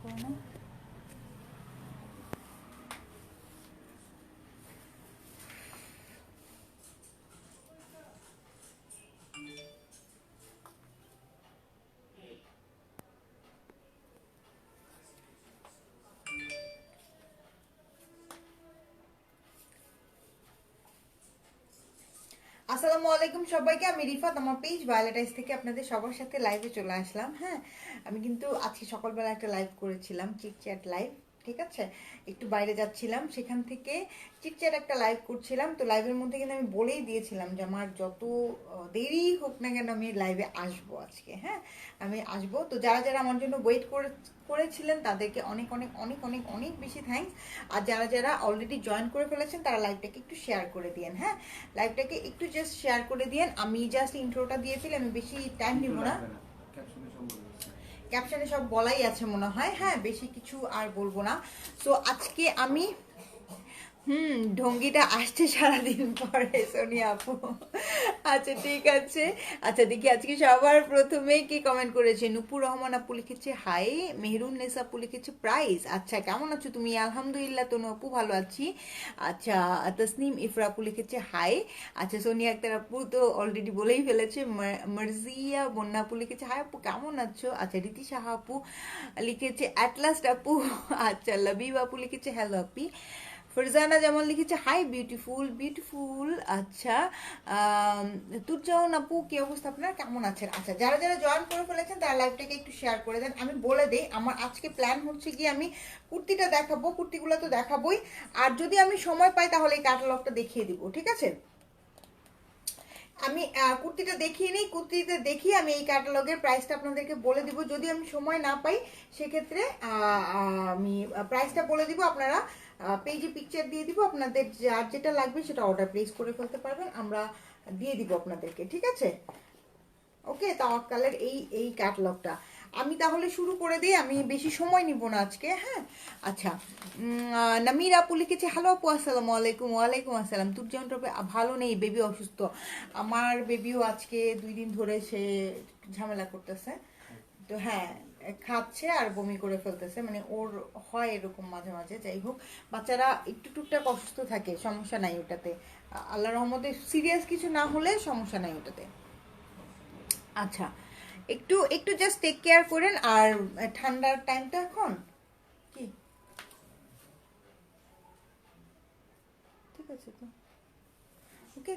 করো না। আসসালামু আলাইকুম সবাইকে, আমি রিফাত, আমার পেজ ভায়োলেটাইজ থেকে আপনাদের সবার সাথে লাইভে চলে আসলাম। হ্যাঁ, আমি কিন্তু আজকে সকালবেলা একটা লাইভ করেছিলাম, চিটচ্যাট লাইভ। ঠিক আছে, একটু বাইরে যাচ্ছিলাম, সেখান থেকে চিটচ্যাট একটা লাইভ করছিলাম। তো লাইভের মধ্যে কিন্তু আমি বলেই দিয়েছিলাম যে আমার যত দেরি হোক না কেন আমি লাইভে আসবো আজকে। হ্যাঁ, আমি আসবো। তো যারা যারা আমার জন্য ওয়েট করেছিলেন তাদেরকে অনেক অনেক অনেক অনেক অনেক বেশি থ্যাঙ্কস। আর যারা যারা অলরেডি জয়েন করে ফেলেছেন তারা লাইভটাকে একটু শেয়ার করে দিয়েন। হ্যাঁ, লাইভটাকে একটু জাস্ট শেয়ার করে দিয়েন। আমি জাস্ট ইন্ট্রোটা দিয়ে ফেলি, আমি বেশি টাইম নিব না। ক্যাপশনে সব বলাই আছে মনে হয়। হ্যাঁ, বেশি কিছু আর বলবো না। সো আজকে আমি ঢঙ্গিটা আসছে সারাদিন পরে সোনিয়া আপু। আচ্ছা ঠিক আছে। আচ্ছা দেখি আজকে সবার প্রথমে কি কমেন্ট করেছে। নুপুর রহমান আপু লিখেছে হাই, মেহরুন নেসা আপু লিখেছে প্রাইজ। আচ্ছা কেমন আছো তুমি? আলহামদুলিল্লাহ তনু আপু ভালো আছি। আচ্ছা তসনিম ইফরা আপু লিখেছে হাই। আচ্ছা সোনিয়া আক্তার আপু তো অলরেডি বলেই ফেলেছে। মার্জিয়া বন্যা আপু লিখেছে হাই আপু কেমন আছো। আচ্ছা রীতি সাহা আপু লিখেছে অ্যাটলাস্ট আপু। আচ্ছা লবিব আপু লিখেছে হ্যালো আপি। ফরজানা যেমন লিখেছে হাই বিউটিফুল বিউটিফুল। আচ্ছা তুজাউন আপু কি অবস্থা আপনার, কেমন আছেন? আচ্ছা যারা যারা জয়েন করে ফেলেছেন তারা লাইভটাকে একটু শেয়ার করে দেন। আমি বলে দেই আমার আজকে প্ল্যান হচ্ছে কি, আমি কুর্তিটা দেখাবো, কুর্তিগুলো তো দেখাবোই, আর যদি আমি সময় পাই তাহলে এই ক্যাটালগটা দেখিয়ে দিব। ঠিক আছে, আমি কুর্তিটা দেখিয়ে নিই, কুর্তিতে দেখিয়ে আমি এই ক্যাটালগের প্রাইসটা আপনাদেরকে বলে দিব। যদি আমি সময় না পাই সেক্ষেত্রে আমি প্রাইসটা বলে দিব, আপনারা পেজে পিকচার দিয়ে দিব, আপনাদের যার যেটা লাগবে সেটা অর্ডার প্লেস করে ফেলতে পারবেন, আমরা দিয়ে দিব আপনাদেরকে। ঠিক আছে, ওকে। তাওয়াক্কালের এই এই ক্যাটালগটা আমি তাহলে শুরু করে দিই, আমি বেশি সময় নিব না আজকে। হ্যাঁ আচ্ছা, নামির আপু লিখেছে হ্যালো আপু আসসালামু আলাইকুম। ওয়ালাইকুম আসসালাম। তোর যেমন ভালো নেই, বেবি অসুস্থ। আমার বেবিও আজকে 2 দিন ধরে সে ঝামেলা করতেছে। তো হ্যাঁ, খাচ্ছে আর বমি করে ফেলতেছে, মানে ওর হয় এরকম মাঝে মাঝে। যাই হোক, বাচ্চারা একটু টুকটাক অসুস্থ থাকে, সমস্যা নাই ওটাতে। আল্লাহ রহমতে সিরিয়াস কিছু না হলে সমস্যা নাই ওটাতে। আচ্ছা একটু একটু জাস্ট টেক কেয়ার করেন। আর ঠান্ডার টাইমটা এখন কি ঠিক আছে তো, ওকে।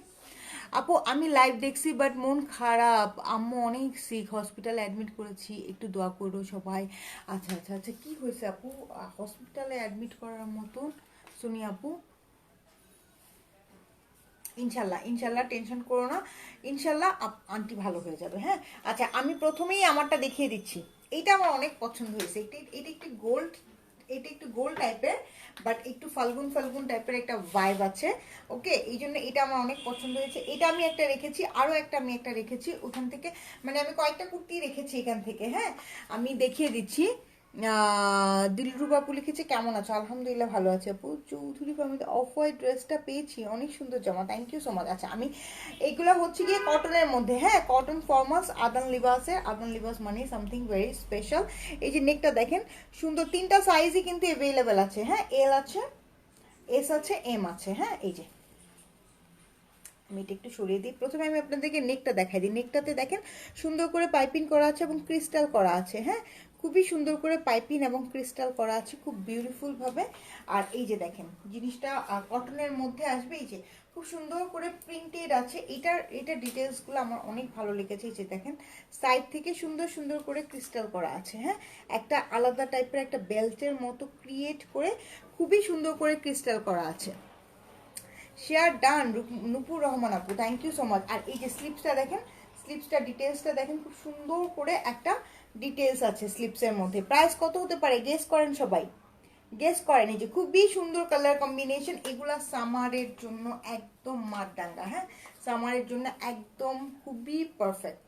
আপু আমি লাইভ দেখছি বাট মন খারাপ, আম্মু অনেক সিক, হসপিটালে অ্যাডমিট করেছি, একটু দোয়া করো সবাই। আচ্ছা আচ্ছা আচ্ছা, কি হয়েছে আপু হসপিটালে অ্যাডমিট করার মতন? শুনি আপু, ইনশাল্লাহ ইনশাল্লাহ টেনশন করো না, ইনশাল্লাহ আন্টি ভালো হয়ে যাবে। হ্যাঁ আচ্ছা, আমি প্রথমেই আমারটা দেখিয়ে দিচ্ছি। এইটা আমার অনেক পছন্দ হয়েছে। এটা একটু গোল্ড, এটা একটু গোল্ড টাইপের, বাট একটু ফাল্গুন ফাল্গুন টাইপের একটা ভাইব আছে। ওকে, এই জন্য এটা আমার অনেক পছন্দ হয়েছে। এটা আমি একটা রেখেছি, আরও একটা আমি একটা রেখেছি ওখান থেকে, মানে আমি কয়েকটা কুর্তি রেখেছি এখান থেকে। হ্যাঁ আমি দেখিয়ে দিচ্ছি। দিলরুবা আপু লিখেছে কেমন আছো? আলহামদুলিল্লাহ ভালো আছে আপু। চৌধুরী ফ্যামিলি অফ হোয়াইট ড্রেসটা পেয়েছি, অনেক সুন্দর জামা, থ্যাংক ইউ সো মাচ। আচ্ছা আমি এইগুলো হচ্ছে গিয়ে কটনের মধ্যে। হ্যাঁ কটন ফর্মালস, আদান লিবাসের। আদান লিবাস মানে সামথিং ভেরি স্পেশাল। এই যে নেকটা দেখেন সুন্দর, 3টা সাইজই কিন্তু অ্যাভেলেবেল আছে। হ্যাঁ এল আছে, এস আছে, এম আছে। হ্যাঁ এই যে আমি এটা একটু সরিয়ে দিই। প্রথমে আমি আপনাদেরকে নেকটা দেখাই দিই। নেকটাতে দেখেন সুন্দর করে পাইপিং করা আছে এবং ক্রিস্টাল করা আছে। হ্যাঁ খুবই সুন্দর করে পাইপিং এবং ক্রিস্টাল করা আছে, খুব বিউটিফুল ভাবে। আর এই যে দেখেন জিনিসটা কটনের মধ্যে আসবে। এই যে খুব সুন্দর করে প্রিন্টেড আছে। এটার ডিটেলসগুলো আমার অনেক ভালো লেগেছে। এই যে দেখেন সাইড থেকে সুন্দর সুন্দর করে ক্রিস্টাল করা আছে। হ্যাঁ একটা আলাদা টাইপের একটা বেল্টের মতো ক্রিয়েট করে খুবই সুন্দর করে ক্রিস্টাল করা আছে। শেয়ার ডান নুপুর রহমান আপু, থ্যাংক ইউ সো মাচ। আর এই যে স্লিপসটা দেখেন, স্লিপসটা ডিটেলসটা দেখেন, খুব সুন্দর করে একটা ডিটেলস আছে স্লিপসের মধ্যে। প্রাইস কত হতে পারে গেস করেন সবাই, গেস করেন। এই যে খুবই সুন্দর কালার কম্বিনেশন, এগুলা সামারের জন্য একদম মারদাঙ্গা। হ্যাঁ সামারের জন্য একদম খুবই পারফেক্ট,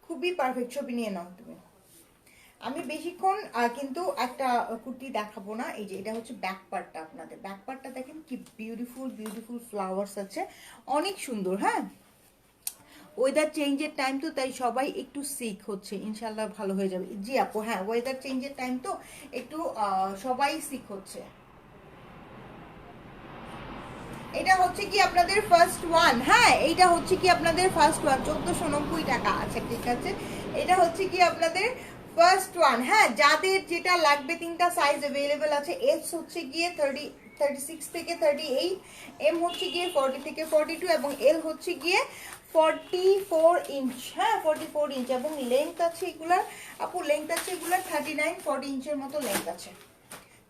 খুবই পারফেক্ট। ছবি নিয়ে নাও তুমি। আমি বেশিক্ষণ কিন্তু একটা কুর্তি দেখাবো না। এই যে এটা হচ্ছে ব্যাক পার্টটা, আপনাদের ব্যাক পার্টটা দেখেন কি বিউটিফুল বিউটিফুল ফ্লাওয়ার্স আছে, অনেক সুন্দর। হ্যাঁ ওয়েদার চেঞ্জের টাইম তো, তাই সবাই একটু সিক হচ্ছে, ইনশাল্লাহ ভালো হয়ে যাবে। জি আপু, হ্যাঁ ওয়েদার চেঞ্জের টাইম তো একটু সবাই সিক হচ্ছে। এটা হচ্ছে কি আপনাদের ফার্স্ট ওয়ান, হ্যাঁ এইটা হচ্ছে কি আপনাদের ফার্স্ট ওয়ান, 1490 টাকা। আচ্ছা ঠিক আছে, এটা হচ্ছে কি আপনাদের ফার্স্ট ওয়ান। হ্যাঁ যাদের যেটা লাগবে, তিনটা সাইজ অ্যাভেলেবেল আছে। এস হচ্ছে গিয়ে 36 থেকে 38, এম হচ্ছে গিয়ে 40 থেকে 42, এবং এল হচ্ছে গিয়ে 44 ইঞ্চ। হ্যাঁ 44 ইঞ্চ, এবং লেন্থ আছে এগুলার আপু, লেন্থ আছে এগুলার 39-40 ইঞ্চের মতো লেন্থ আছে।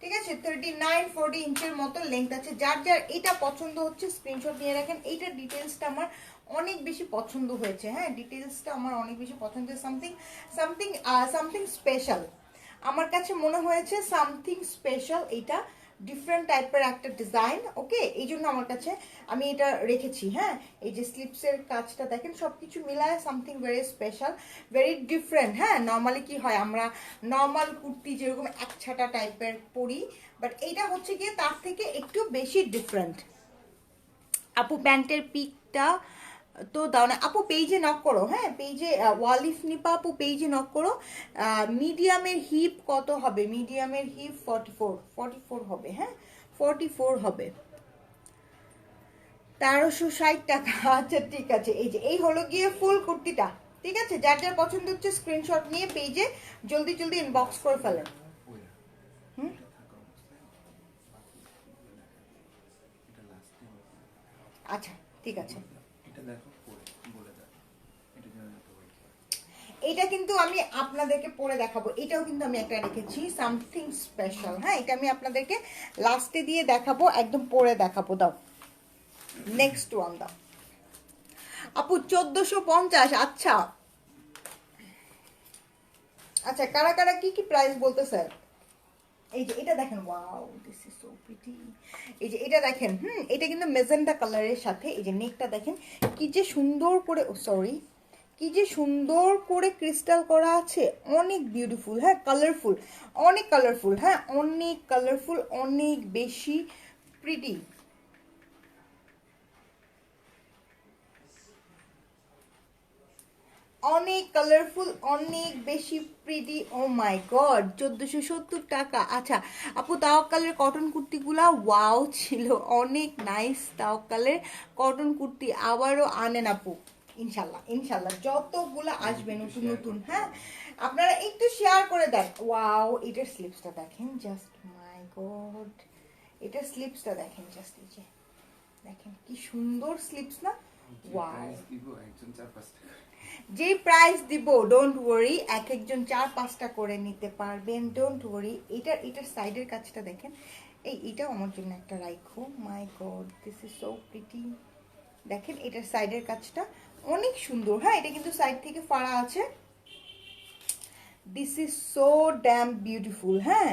ঠিক আছে, 39-40 ইঞ্চের মতো লেন্থ আছে। যার যার এটা পছন্দ হচ্ছে স্ক্রিনশট নিয়ে রাখেন। এইটার ডিটেলসটা আমার অনেক বেশি পছন্দ হয়েছে। হ্যাঁ ডিটেলসটা আমার অনেক বেশি পছন্দ, সামথিং সামথিং সামথিং স্পেশাল আমার কাছে মনে হয়েছে, সামথিং স্পেশাল। এটা ডিফারেন্ট টাইপের একটা ডিজাইন, ওকে, এই জন্য আমার কাছে আমি এটা রেখেছি। হ্যাঁ এই যে স্লিপসের কাজটা দেখেন, সবকিছু মিলায় something very special, very different. হ্যাঁ নর্মালি কি হয়, আমরা নর্মাল কুর্তি যেরকম একছাটা টাইপের পরি, বাট এইটা হচ্ছে গিয়ে তার থেকে একটু বেশি ডিফারেন্ট। আপু প্যান্টের পিকটা তো দাও না আপু, পেজে নক করো। হ্যাঁ পেজে ওয়ালিফ নিপা আপু, পেজে নক করো। মিডিয়ামের হিপ কত হবে? মিডিয়ামের হিপ 44 হবে। হ্যাঁ 44 হবে, 1360 টাকা। আচ্ছা ঠিক আছে, এই যে এই হলো গিয়ে ফুল কুর্তিটা। ঠিক আছে, যার যার পছন্দ হচ্ছে স্ক্রিনশট নিয়ে পেজে জলদি জলদি ইনবক্স করে ফেলেন। হুম আচ্ছা ঠিক আছে, এটা কিন্তু আমি আপনাদেরকে পরে দেখাবো। এটাও কিন্তু আমি একটা রেখেছি, সামথিং স্পেশাল। হ্যাঁ এটা আমি আপনাদেরকে লাস্টে দিয়ে দেখাবো, একদম পরে দেখাবো। দাও নেক্সট ওয়ান দাও আপু, 1450। আচ্ছা আচ্ছা, কারা কারা কি কি প্রাইস বলতে স্যার? এই যে এটা দেখেন, wow this is so pretty. এই যে এটা দেখেন, এটা কিন্তু মেজেন্টা কালারের সাথে, এই যে নেকটা দেখেন কি যে সুন্দর করে, ও সরি, কি যে সুন্দর করে ক্রিস্টাল করা আছে, অনেক বিউটিফুল। হ্যাঁ কালারফুল, অনেক কালারফুল। হ্যাঁ অনেক কালারফুল, অনেক বেশি প্রিটি। অনেক কালারফুল, অনেক বেশি প্রিটি। ও মাই গড, 1470 টাকা। আচ্ছা আপু, তাওয়াক্কালের কটন কুর্তিগুলা ওয়াও ছিল, অনেক নাইস। তাওয়াক্কালের কটন কুর্তি আবারও আনেন আপু, ইনশাল্লাহ ইনশাল্লাহ যতগুলা আসবে নতুন নতুন। হ্যাঁ আপনারা একটু শেয়ার করে দেন। ওয়াও এটার স্লিপসটা দেখেন, জাস্ট মাই গড, এটার স্লিপসটা দেখেন, জাস্ট এই যে দেখেন কি সুন্দর স্লিপস না। ওয়াও, যে প্রাইস দিব ডোন্ট ওয়ারি, এক একজন 4-5টা করে নিতে পারবেন, ডোন্ট ওয়ারি। এটার সাইডের কাজটা দেখেন, এটাও আমার জন্য একটা রাইখো। My god this is so pretty. দেখেন এটার সাইডের কাজটা অনেক সুন্দর। হ্যাঁ এটা কিন্তু সাইড থেকে ফাড়া আছে। This is so dam beautiful. হ্যাঁ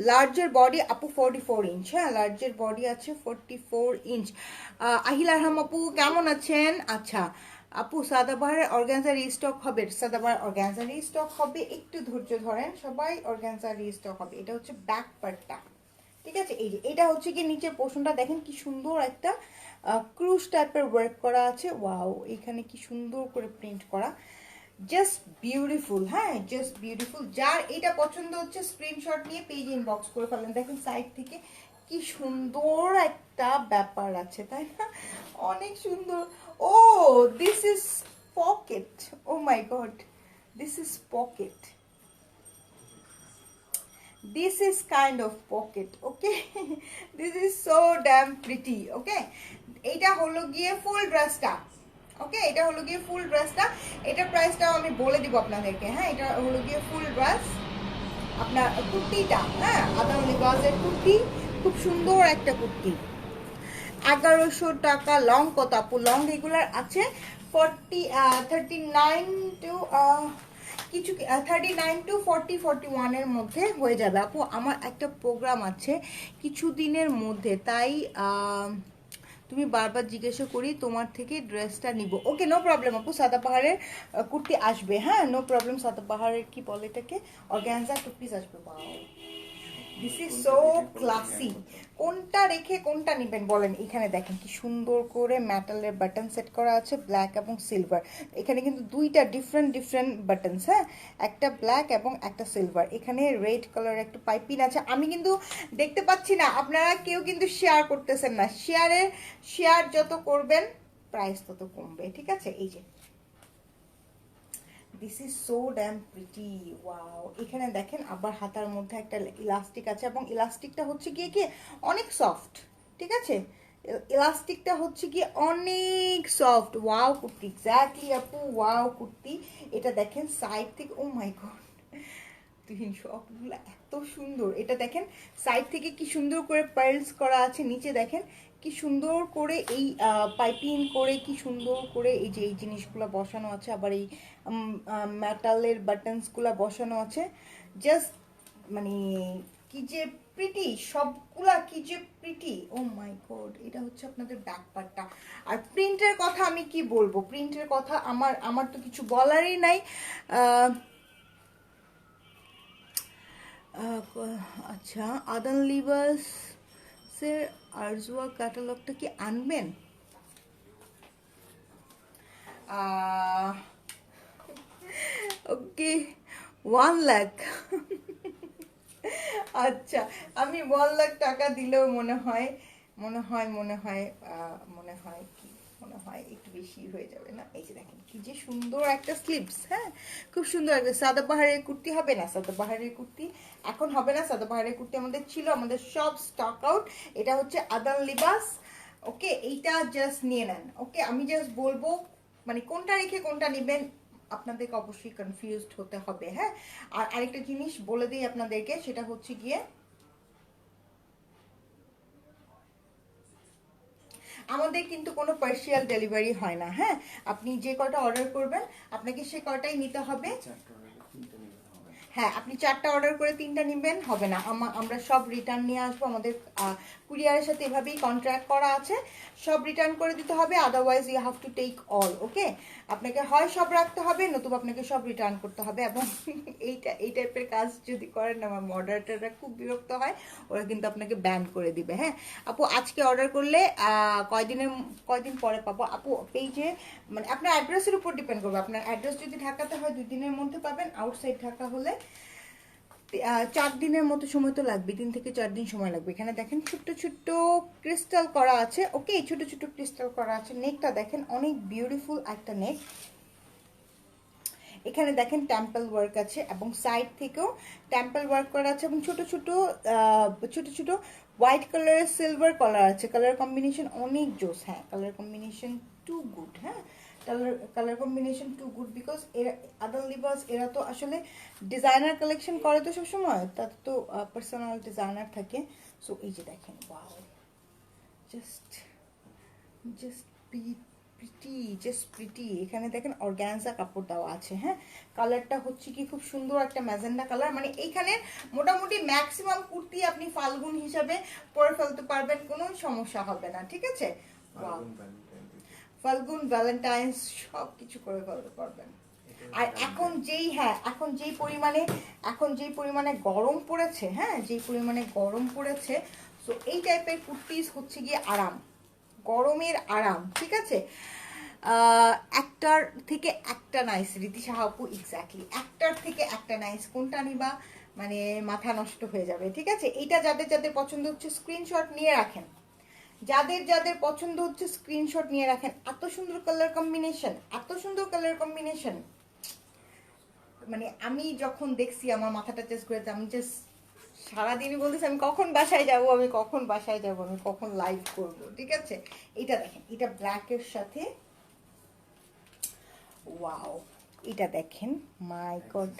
লার্জের বডি আপু 44 ইঞ্চ। হ্যাঁ লার্জের বডি আছে 44 ইঞ্চ। আহিল আরহাম আপু কেমন আছেন? আচ্ছা আপু, সাদাবাহারের অর্গানজা রিস্টক হবে, সাদাবাহার অর্গানজা রিস্টক হবে, একটু ধৈর্য ধরেন সবাই, অর্গানজা রিস্টক হবে। এটা হচ্ছে ব্যাক পার্টটা। ঠিক আছে, এই যে এটা হচ্ছে কি নিচের পোর্শনটা দেখেন কি সুন্দর একটা ক্রুশ টাইপের ওয়ার্ক করা আছে। ওয়াও এখানে কি সুন্দর করে প্রিন্ট করা, জাস্ট বিউটিফুল। হ্যাঁ জাস্ট বিউটিফুল। যার এটা পছন্দ হচ্ছে স্ক্রিনশট নিয়ে পেজ ইনবক্স করে ফেলেন। দেখেন সাইড থেকে কি সুন্দর একটা ব্যাপার আছে, তাই না? অনেক সুন্দর। Oh this is pocket, oh my god this is pocket, this is kind of pocket, okay? This is so damn pretty, okay? এটা হলো গিয়ে ফুল ড্রেসটা, ওকে? এটা হলো গিয়ে ফুল ড্রেসটা। এটার প্রাইসটাও আমি বলে দিব আপনাদেরকে। হ্যাঁ এটা হলো গিয়ে ফুল ড্রেস, আপনার কুর্তিটা। হ্যাঁ আদামলি গাজের কুর্তি, খুব সুন্দর একটা কুর্তি। 1100 টাকা। লং কত আপু? লং রেগুলার আছে 39 টু কিছু 39 টু 41 এর মধ্যে হয়ে যাবে আপু। আমার একটা প্রোগ্রাম আছে কিছুদিনের মধ্যে, তাই তুমি বারবার জিজ্ঞাসা করি তোমার থেকে ড্রেসটা নিব। ওকে নো প্রবলেম আপু, সাদাপাহাড়ের কুর্তি আসবে। হ্যাঁ নো প্রবলেম, সাদাপাহাড়ের কি বলে এটাকে, অর্গানজা টু পিস আসবে। This is so classy. কোনটা রেখে কোনটা নেবেন বলেন? এখানে দেখেন কি সুন্দর করে মেটালের বাটন সেট করা আছে, ব্ল্যাক এবং সিলভার। এখানে কিন্তু দুইটা ডিফারেন্ট ডিফারেন্ট বাটনস, হ্যাঁ, একটা ব্ল্যাক এবং একটা সিলভার। এখানে রেড কালার একটা পাইপিং আছে। আমি কিন্তু দেখতে পাচ্ছি না, আপনারা কেউ কিন্তু শেয়ার করতেছেন না। শেয়ার যত করবেন প্রাইস তত কমবে, ঠিক আছে? এই যে this is so dam pretty, wow. এখানে দেখেন আবার হাতার মধ্যে একটা ইলাস্টিক আছে, এবং ইলাস্টিকটা হচ্ছে গিয়ে কি অনেক সফট, ঠিক আছে? ইলাস্টিকটা হচ্ছে কি অনেক সফট। ওয়াও কুর্তি, এক্স্যাক্টলি আপু, ওয়াও কুর্তি। এটা দেখেন সাইড থেকে, ও মাই গড, তুহিন সবগুলো এত সুন্দর। এটা দেখেন সাইড থেকে কি সুন্দর করে পার্লস করা আছে, নিচে দেখেন কি সুন্দর করে এই পাইপিং করে কি সুন্দর করে এই যে এই জিনিসগুলো বসানো আছে, আবার এই মেটালের বাটনসগুলো বসানো আছে। জাস্ট মানে কি যে প্রিটি, সবগুলা কি যে প্রিটি, ও মাই গড। এটা হচ্ছে আপনাদের ব্যাক পার্টটা। আর প্রিন্টের কথা আমি কি বলবো, প্রিন্টের কথা আমার তো কিছু বলারই নাই। আচ্ছা, আদান লিবাসের আরজুয়া ক্যাটালগটা কি আনবেন? ওকে, 1 লাখ। আচ্ছা, আমি 1 লাখ টাকা দিলেও মনে হয় কি মনে হয় একটু বেশি হয়ে যাবে না? এই যে দেখেন কি যে সুন্দর একটা স্লিভস, হ্যাঁ, খুব সুন্দর একটা সাদাবাহারের কুর্তি। হবে না সাদাবাহারের কুর্তি, এখন হবে না সাদাবাহারের কুর্তি। আমাদের ছিল, আমাদের সব স্টক আউট। এটা হচ্ছে আদান লিবাস, ওকে? এইটা জাস্ট নিয়ে নেন, ওকে? আমি জাস্ট বলবো মানে কোনটা রেখে কোনটা নেবেন, আপনাদেরকে অবশ্যই কনফিউজড হতে হবে, হ্যাঁ। আর আরেকটা জিনিস বলে দিই আপনাদেরকে, সেটা হচ্ছে গিয়ে আমাদের কিন্তু কোনো পার্সিয়াল ডেলিভারি হয় না, হ্যাঁ। আপনি যে কটা অর্ডার করবেন আপনাকে সে কটাই নিতে হবে। হ্যাঁ, আপনি 4টা অর্ডার করে 3টা নেবেন, হবে না। আমরা সব রিটার্ন নিয়ে আসবো। আমাদের কুরিয়ারের সাথে এভাবেই কন্ট্রাক্ট করা আছে, সব রিটার্ন করে দিতে হবে। Otherwise you have to take all, okay? আপনাকে হয় সব রাখতে হবে, নতুবা আপনাকে সব রিটার্ন করতে হবে। এবং এই টাইপের কাজ যদি করেন না, আমার মডারেটররা খুব বিরক্ত হয়, ওরা কিন্তু আপনাকে ব্যান করে দিবে, হ্যাঁ। আপু আজকে অর্ডার করলে কয়দিন পরে পাবো? আপু পেজে মানে আপনার অ্যাড্রেসের উপর ডিপেন্ড করবে। আপনার অ্যাড্রেস যদি ঢাকাতে হয় 2 দিনের মধ্যে পাবেন, আউটসাইড ঢাকা হলে 4 দিনের মতো সময় তো লাগবে, 3 থেকে 4 দিন সময় লাগবে। এখানে দেখেন ছোট্ট ছোট্ট ক্রিস্টাল করা আছে, ওকে? ছোট ছোট ক্রিস্টাল করা আছে। নেকটা দেখেন অনেক বিউটিফুল একটা নেক। এখানে দেখেন টেম্পল ওয়ার্ক আছে, এবং সাইড থেকেও টেম্পল ওয়ার্ক করা আছে, এবং ছোট ছোট হোয়াইট কালারের সিলভার কালার আছে। কালার কম্বিনেশন অনেক জোস, হ্যাঁ, কালার কম্বিনেশন টু গুড, হ্যাঁ, colour combination too good. Because এরা আদান লিবাস, এরা তো আসলে ডিজাইনার কালেকশন করে তো সবসময়, তার তো পার্সোনাল ডিজাইনার থাকে। সো এই যে দেখেন, wow, just just pretty, just pretty. এখানে দেখেন অর্গানজা কাপড় দেওয়া আছে, হ্যাঁ। কালারটা হচ্ছে কি খুব সুন্দর একটা ম্যাজেন্ডা কালার। মানে এইখানে মোটামুটি ম্যাক্সিমাম কুর্তি আপনি ফাল্গুন হিসাবে পরে ফেলতে পারবেন, কোনো সমস্যা হবে না, ঠিক আছে? ফাল্গুন, ভ্যালেন্টাইন্স সব কিছু করে ফেলতে পারবেন। আর এখন যেই পরিমাণে গরম পড়েছে, হ্যাঁ, যেই পরিমাণে গরম পড়েছে, সো এই টাইপের কুর্তিস হচ্ছে গিয়ে আরাম, গরমের আরাম, ঠিক আছে? একটার থেকে একটা নাইস, রীতি সাহাপু, এক্স্যাক্টলি একটার থেকে একটা নাইস। কোনটা নিবা মানে মাথা নষ্ট হয়ে যাবে, ঠিক আছে? এইটা যাদের যাদের পছন্দ হচ্ছে স্ক্রিনশট নিয়ে রাখেন, যাদের যাদের পছন্দ হচ্ছে স্ক্রিনশট নিয়ে রাখেন। এত সুন্দর কালার কম্বিনেশন, এত সুন্দর কালার কম্বিনেশন, মানে আমি যখন দেখছি আমার মাথাটা চেস করেছে। আমি জাস্ট সারাদিনই বলতেছি আমি কখন বাসায় যাব, আমি কখন বাসায় যাব, আমি কখন লাইভ করব, ঠিক আছে? এটা দেখেন, এটা ব্ল্যাকের সাথে, ওয়াও, এটা দেখেন, মাই গড,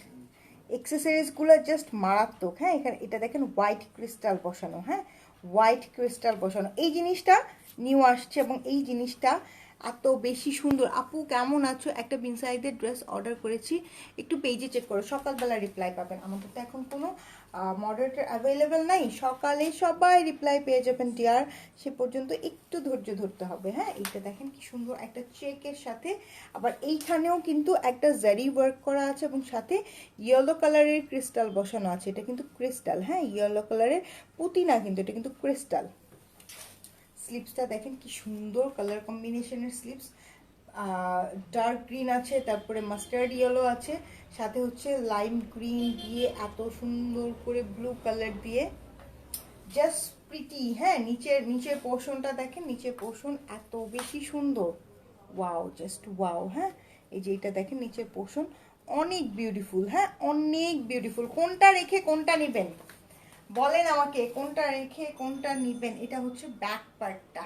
এক্সেসরিজগুলো জাস্ট মারাত্মক, হ্যাঁ। এখানে এটা দেখেন হোয়াইট ক্রিস্টাল বসানো, হ্যাঁ, হোয়াইট ক্রিস্টাল বসানো। এই জিনিসটা নিউ আসছে, এবং এই জিনিসটা এত বেশি সুন্দর। আপু কেমন আছো? একটা বিনসাইদের ড্রেস অর্ডার করেছি, একটু পেজে চেক করো, সকালবেলা রিপ্লাই পাবেন। আমাদের তো এখন কোনো মডারেটর অ্যাভেলেবেল নাই, সকালে সবাই রিপ্লাই পেয়ে যাবেন ডিয়ার, সে পর্যন্ত একটু ধৈর্য ধরতে হবে। হ্যাঁ, এইটা দেখেন কি সুন্দর একটা চেকের সাথে, আবার এইখানেও কিন্তু একটা জারি ওয়ার্ক করা আছে এবং সাথে ইয়েলো কালারের ক্রিস্টাল বসানো আছে। এটা কিন্তু ক্রিস্টাল, হ্যাঁ, ইয়েলো কালারের পুঁতি না কিন্তু, এটা কিন্তু ক্রিস্টাল। স্লিপসটা দেখেন কি সুন্দর কালার কম্বিনেশনের স্লিপস, ডার্ক গ্রিন আছে, তারপরে মাস্টার্ড ইয়েলো আছে, সাথে হচ্ছে লাইম গ্রিন দিয়ে এত সুন্দর করে ব্লু কালার দিয়ে, জাস্ট প্রিটি। হ্যাঁ, নিচের পোর্শনটা দেখেন, নিচের পোর্শন এত বেশি সুন্দর, ওয়াও, জাস্ট ওয়াও। হ্যাঁ, এই যে এটা দেখেন নিচের পোর্শন অনেক বিউটিফুল, হ্যাঁ অনেক বিউটিফুল। কোনটা রেখে কোনটা নেবেন বলেন আমাকে, কোনটা রেখে কোনটা নিবেন? এটা হচ্ছে ব্যাক পার্টটা,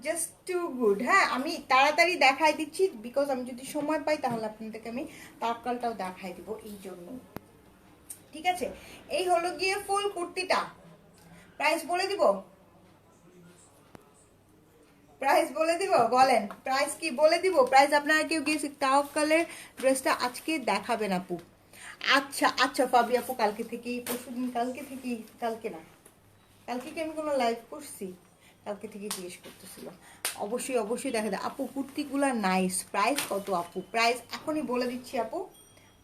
জাস্ট টু গুড। হ্যাঁ, আমি তাড়াতাড়ি দেখাই দিচ্ছি, বিকজ আমি যদি সময় পাই তাহলে আপনাদেরকে আমি তারকালটাও দেখাই দিব, এই জন্য। ঠিক আছে, এই হলো গিয়ে ফুল কুর্তিটা। প্রাইস বলে দিব, প্রাইস বলে দিব, বলেন প্রাইস কি বলে দিব? প্রাইস আপনারা কেউ গিয়ে তাওয়াক্কালের ড্রেসটা আজকে দেখাবেন আপু? আচ্ছা আচ্ছা ফাবি আপু, কালকে থেকেই, পরশুদিন, কালকে থেকেই, কালকে না, কালকে কি আমি কোনো লাইভ করছি? কালকে থেকে জিজ্ঞেস করতেছিল। অবশ্যই অবশ্যই দেখা যায় আপু, কুর্তিগুলা নাইস। প্রাইস কত আপু? প্রাইস এখনই বলে দিচ্ছি আপু,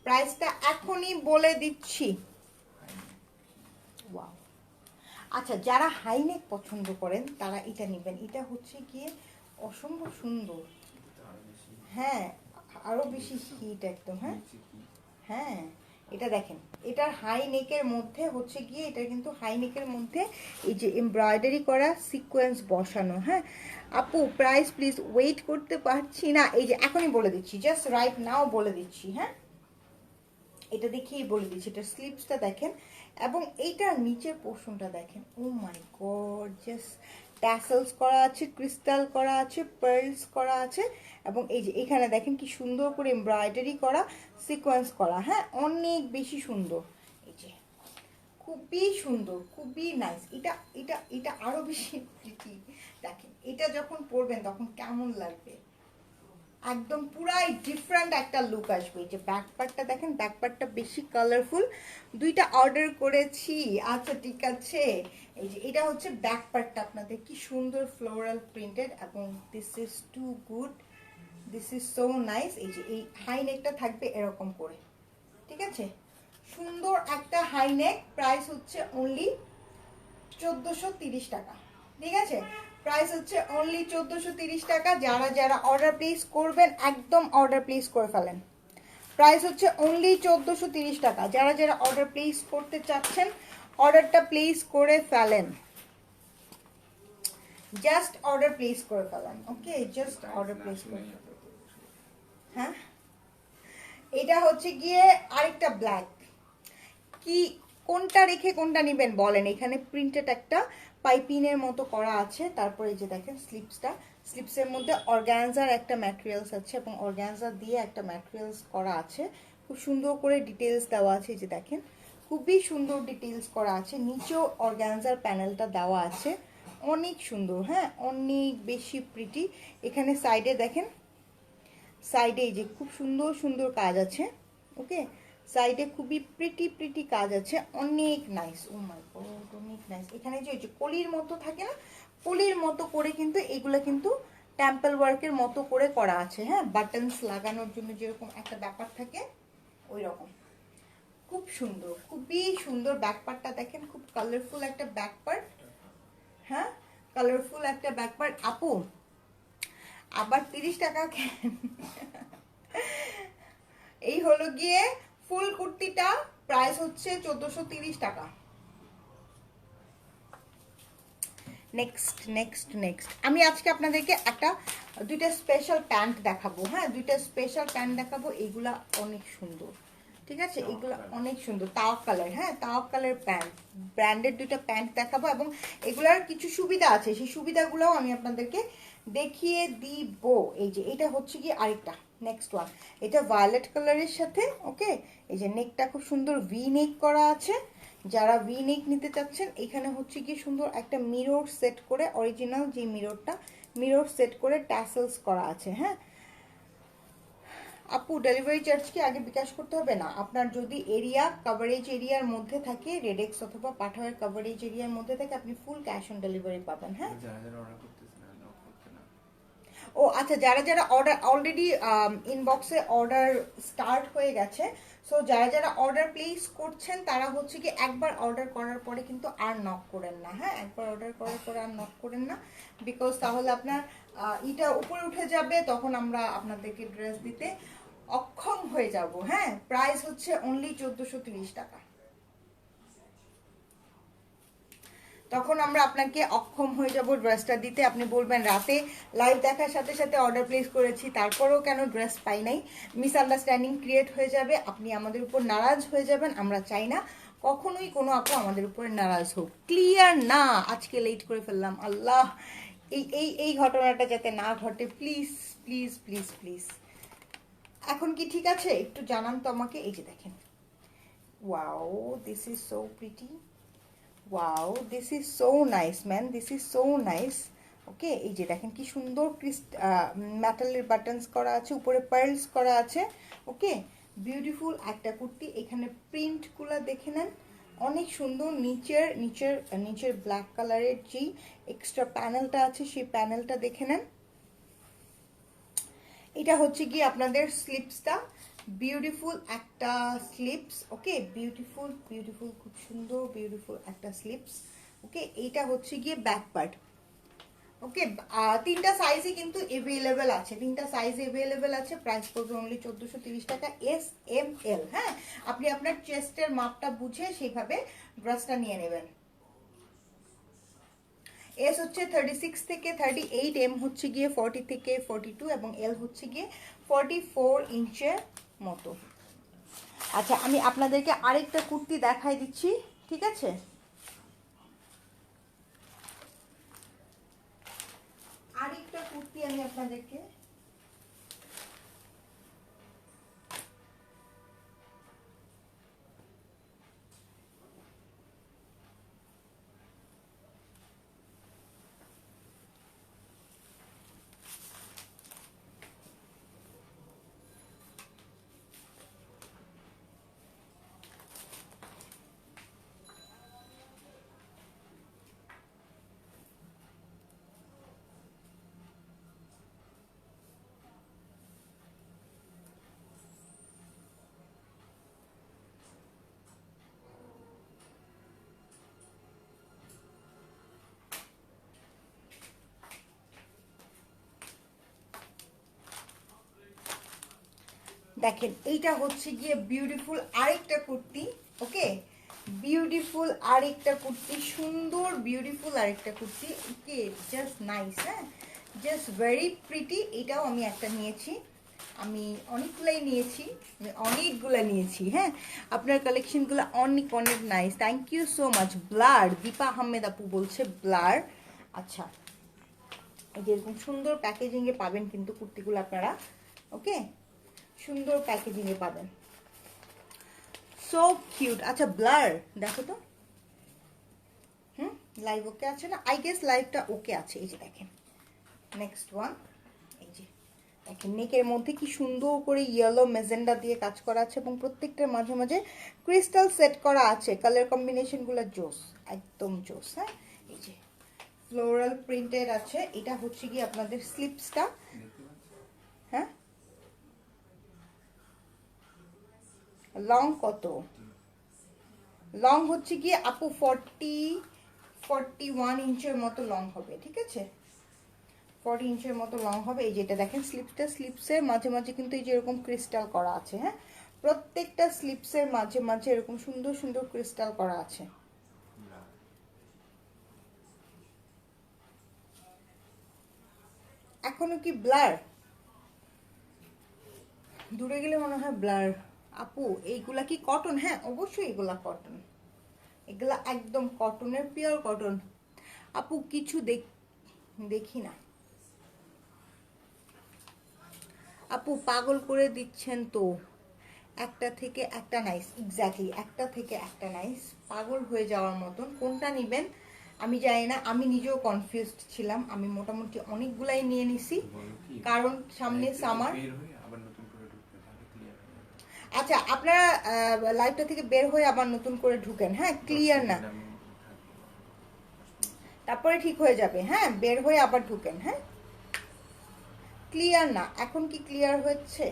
প্রাইসটা এখনই বলে দিচ্ছি। ওয়াও। আচ্ছা, যারা হাইনেক পছন্দ করেন তারা এটা নেবেন, এটা হচ্ছে গিয়ে অসম্ভব সুন্দর। হ্যাঁ, আরো বেশি হিট একদম। হ্যাঁ হ্যাঁ, এটা দেখেন, এটার হাই নেকের মধ্যে হচ্ছে গিয়ে, এটা কিন্তু হাই নেকের মধ্যে এই যে এমব্রয়ডারি করা সিকোয়েন্স বসানো। হ্যাঁ আপু, প্রাইস প্লিজ, ওয়েট করতে পারছি না, এই যে এখনই বলে দিচ্ছি, জাস্ট রাইট নাও বলে দিচ্ছি। হ্যাঁ, এটা দেখেই বলে দিচ্ছি, এটা স্লিপসটা দেখেন এবং এইটার নিচের পোর্শনটা দেখেন, ও মাই গড, জাস্ট ট্যাসেলস করা আছে, ক্রিস্টাল করা আছে, পার্লস করা আছে, এবং এই যে এখানে দেখেন কি সুন্দর করে এমব্রয়ডারি করা, সিকোয়েন্স করা। হ্যাঁ, অনেক বেশি সুন্দর, এই যে খুবই সুন্দর, খুবই নাইস। এটা এটা এটা আরো বেশি প্রিটি। দেখেন এটা যখন পরবেন তখন কেমন লাগবে, একদম পুরাই ডিফারেন্ট একটা লুক আসবে। এই যে ব্যাক পার্টটা দেখেন, ব্যাক পার্টটা বেশি কালারফুল। দুইটা অর্ডার করেছি, আচ্ছা ঠিক আছে। এই যে এটা হচ্ছে ব্যাক পার্টটা, আপনাদের কি সুন্দর ফ্লোরাল প্রিন্টেড, এবং this is too good, this is so nice. এই যে এই হাই নেকটা থাকবে এরকম করে, ঠিক আছে, সুন্দর একটা হাই নেক। প্রাইস হচ্ছে অনলি 1430 টাকা, ঠিক আছে, প্রাইস হচ্ছে অনলি 1430 টাকা। যারা যারা অর্ডার প্লেস করবেন একদম অর্ডার প্লেস করে ফেলেন, প্রাইস হচ্ছে অনলি 1430 টাকা। যারা যারা অর্ডার প্লেস করতে চাচ্ছেন অর্ডারটা প্লেস করে ফেলেন, জাস্ট অর্ডার প্লেস করে ফেলেন, ওকে, জাস্ট অর্ডার প্লেস করে। হ্যাঁ, এটা হচ্ছে গিয়ে আরেকটা ব্ল্যাক, কি কোনটা রেখে কোনটা নেবেন বলেন? এখানে প্রিন্টেড একটা পাইপিনের মতো করা আছে, তারপরে এই যে দেখেন স্লিপসটা, স্লিপসের মধ্যে অর্গানজার একটা ম্যাটেরিয়ালস আছে এবং অর্গানজা দিয়ে একটা ম্যাটেরিয়ালস করা আছে, খুব সুন্দর করে ডিটেলস দেওয়া আছে। এই যে দেখেন খুবই সুন্দর ডিটেলস করা আছে, নিচেও অর্গানজার প্যানেলটা দেওয়া আছে, অনেক সুন্দর। হ্যাঁ, অনেক বেশি প্রিটি। এখানে সাইডে দেখেন, সাইডে এই যে খুব সুন্দর সুন্দর কাজ আছে, ওকে, সাইডে খুবই প্রিটি প্রিটি কাজ আছে, অনেক নাইস। ও মাই গড, অনেক নাইস। এখানে যে ওই যে কলির মতো থাকে না, কলির মতো করে কিন্তু এগুলো কিন্তু টেম্পল ওয়ার্কের মতো করে করা আছে। হ্যাঁ, বাটনস লাগানোর জন্য যেরকম একটা ব্যাপার থাকে ওই রকম, খুব সুন্দর, খুবই সুন্দর। ব্যাকপার্টটা দেখেন, খুব কালারফুল একটা ব্যাকপার্ট। হ্যাঁ, কালারফুল একটা ব্যাকপার্ট। আপু আবার 30 টাকা কেন? এই হলো গিয়ে ফুল কুর্তিটা, প্রাইস হচ্ছে 1430 টাকা। নেক্সট নেক্সট নেক্সট আমি আজকে আপনাদেরকে দুইটা স্পেশাল প্যান্ট দেখাবো। হ্যাঁ, দুইটা স্পেশাল প্যান্ট দেখাবো, এগুলা অনেক সুন্দর, ঠিক আছে, এগুলো অনেক সুন্দর, তাওয়াক কালার। হ্যাঁ, তাওয়াক কালার প্যান্ট, ব্র্যান্ডেড দুইটা প্যান্ট দেখাবো, এবং এগুলার কিছু সুবিধা আছে, সেই সুবিধাগুলোও আমি আপনাদেরকে দেখিয়ে দিব। এই যে এটা হচ্ছে কি আরেকটা নেক্সট ওয়ান, এটা ভায়োলেট কালারের সাথে, ওকে, এই যে নেকটা খুব সুন্দর ভি নেক করা আছে। যারা ভি নেক নিতে চাচ্ছেন, এখানে হচ্ছে কি সুন্দর একটা মিরর সেট করে, অরিজিনাল যে মিররটা মিরর সেট করে ট্যাসেলস করা আছে। হ্যাঁ আপু, ডেলিভারি চার্জ কি আগে বিকাশ করতে হবে? না, আপনার যদি এরিয়া কভারেজ এরিয়ার মধ্যে থাকে, রেডেক্স অথবা পাঠাওয়ের কভারেজ এরিয়ার মধ্যে থাকে, আপনি ফুল ক্যাশ অন ডেলিভারি পাবেন। হ্যাঁ ও আচ্ছা, যারা যারা অর্ডার অলরেডি ইনবক্সে অর্ডার স্টার্ট হয়ে গেছে, সো যারা যারা অর্ডার প্লেস করছেন তারা হচ্ছে কি একবার অর্ডার করার পরে কিন্তু আর নক করেন না। হ্যাঁ একবার অর্ডার করার পরে আর নক করেন না, বিকজ তাহলে আপনার এটা উপরে উঠে যাবে, তখন আমরা আপনাদেরকে ড্রেস দিতে অক্ষম হয়ে যাব। হ্যাঁ প্রাইস হচ্ছে অনলি 1430 টাকা, তখন আমরা আপনাকে অক্ষম হয়ে যাব ড্রেসটা দিতে। আপনি বলবেন রাতে লাইভ দেখার সাথে সাথে অর্ডার প্লেস করেছি, তারপরেও কেন ড্রেস পাই নাই, মিসআন্ডারস্ট্যান্ডিং ক্রিয়েট হয়ে যাবে, আপনি আমাদের উপর নারাজ হয়ে যাবেন। আমরা চাই না কখনোই কোনো আপু আমাদের উপরে নারাজ হোক। ক্লিয়ার না? আজকে লেট করে ফেললাম, আল্লাহ এই এই এই ঘটনাটা যাতে না ঘটে, প্লিজ প্লিজ প্লিজ প্লিজ। এখন কি ঠিক আছে? একটু জানান তো আমাকে। এই যে দেখেন, wow this is so pretty, wow this is so nice man, this is so nice. Okay এই যে দেখেন কি সুন্দর মেটালের বাটনস করা আছে, উপরে পার্লস করা আছে। ওকে বিউটিফুল একটা কুর্তি। এখানে প্রিন্টগুলো দেখে নেন, অনেক সুন্দর। নিচের নিচের নিচের ব্ল্যাক কালারের যেই এক্সট্রা প্যানেলটা আছে সেই প্যানেলটা দেখে নেন। এটা হচ্ছে কি আপনাদের স্লিপসটা, বিউটিফুল একটা স্লিপস। ওকে বিউটিফুল বিউটিফুল, খুব সুন্দর বিউটিফুল একটা স্লিপস। ওকে এইটা হচ্ছে গিয়ে ব্যাক পার্ট। ওকে তিনটা সাইজই কিন্তু এভেলেবেল আছে, তিনটা সাইজ এভেলেবেল আছে। প্রাইস পড়বে অনলি 1430 টাকা, এস এম এল। হ্যাঁ আপনি আপনার চেস্টের মাপটা বুঝে সেইভাবে ড্রেসটা নিয়ে নেবেন। এস হচ্ছে 36 থেকে 38, এম হচ্ছে গিয়ে 40 থেকে 42 এবং এল হচ্ছে গিয়ে 44 ইঞ্চের মতো। আচ্ছা আমি আপনাদেরকে আরেকটা কুর্তি দেখাই দিচ্ছি, ঠিক আছে? আরেকটা কুর্তি আমি আপনাদেরকে দেখেন, এইটা হচ্ছে গিয়ে বিউটিফুল আরেকটা কুর্তি। ওকে বিউটিফুল আরেকটা কুর্তি, সুন্দর বিউটিফুল আরেকটা কুর্তি। ওকে জাস্ট নাইস, হ্যাঁ জাস্ট ভেরি প্রিটি। এটাও আমি একটা নিয়েছি, আমি অনেকগুলাই নিয়েছি, আমি অনেকগুলো নিয়েছি। হ্যাঁ আপনার কালেকশনগুলো অনেক অনেক nice, thank you so much. Blur, Dipa Ahmed আপু বলছে ব্লার। আচ্ছা এই যে এরকম সুন্দর প্যাকেজিংয়ে পাবেন কিন্তু কুর্তিগুলো আপনারা। ওকে সুন্দর প্যাকেজিংয়ে পাবেন, সো কিউট। আচ্ছা ব্লার দেখো তো, লাইভ ওকে আছে না? আই গেস লাইভটা ওকে আছে। এই যে দেখেন নেক্সট ওয়ান, এই যে দেখেন নেকের মধ্যে কি সুন্দর করে ইয়েলো মেজেন্ডা দিয়ে কাজ করা আছে এবং প্রত্যেকটার মাঝে মাঝে ক্রিস্টাল সেট করা আছে। কালার কম্বিনেশনগুলো জোস, একদম জোস। হ্যাঁ এই যে ফ্লোরাল প্রিন্টেড আছে। এটা হচ্ছে কি আপনাদের স্লিপসটা। হ্যাঁ লং কত? লং হচ্ছে কি আপু 41 ইঞ্চের মতো লং হবে, ঠিক আছে? 40 ইঞ্চের মতো লং হবে। এই যেটা দেখেন স্লিপসটা, স্লিপসের মাঝে মাঝে কিন্তু এই যে এরকম ক্রিস্টাল করা আছে। হ্যাঁ প্রত্যেকটা স্লিপসের মাঝে মাঝে এরকম সুন্দর সুন্দর ক্রিস্টাল করা আছে। এখনো কি ব্লার? দূরে গেলে মনে হয় ব্লার। আপু এইগুলা কি কটন? হ্যাঁ অবশ্যই এগুলা কটন, এগুলা একদম কটনের, পিওর কটন। আপু কিছু দেখি না আপু, পাগল করে দিচ্ছেন তো। একটা থেকে একটা নাইস, এক্স্যাক্টলি একটা থেকে একটা নাইস, পাগল হয়ে যাওয়ার মতন। কোনটা নেবেন আমি জানি না, আমি নিজেও কনফিউজড ছিলাম। আমি মোটামুটি অনেকগুলাই নিয়ে নিছি, কারণ সামনে সামার। আচ্ছা, আপনারা লাইভটা থেকে বের হয়ে আবার নতুন করে ঢুকেন, হ্যাঁ, ক্লিয়ার না, তারপরে ঠিক হয়ে যাবে। হ্যাঁ, বের হয়ে আবার ঢুকেন। হ্যাঁ, ক্লিয়ার না, এখন কি ক্লিয়ার হচ্ছে?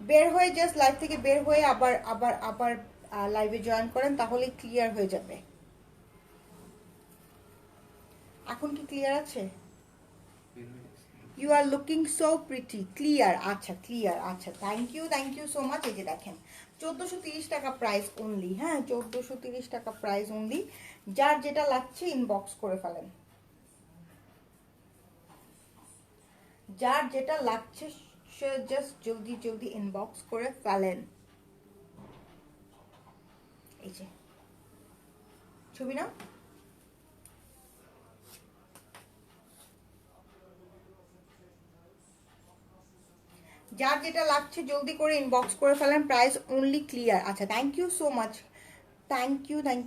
বের হয়ে জাস্ট লাইভ থেকে বের হয়ে আবার আবার আবার লাইভে জয়েন করেন, তাহলে ক্লিয়ার হয়ে যাবে। এখন কি ক্লিয়ার আছে? You are looking so pretty. Clear, আচ্ছা ক্লিয়ার, আচ্ছা, থ্যাংক ইউ সো মাচ। এই যে দেখেন 1430 টাকা প্রাইস অনলি। হ্যাঁ, 1430 টাকা প্রাইস অনলি। যার যেটা লাগছে ইনবক্স করে ফেলেন, যার যেটা লাগছে সে জাস্ট জলদি জলদি ইনবক্স করে ফেলেন। এই যে ছবি না, যার যেটা লাগছে জলদি করে ইনবক্স করে ফেলেন, প্রাইস অনলি ক্লিয়ার। আচ্ছা, thank you so much, thank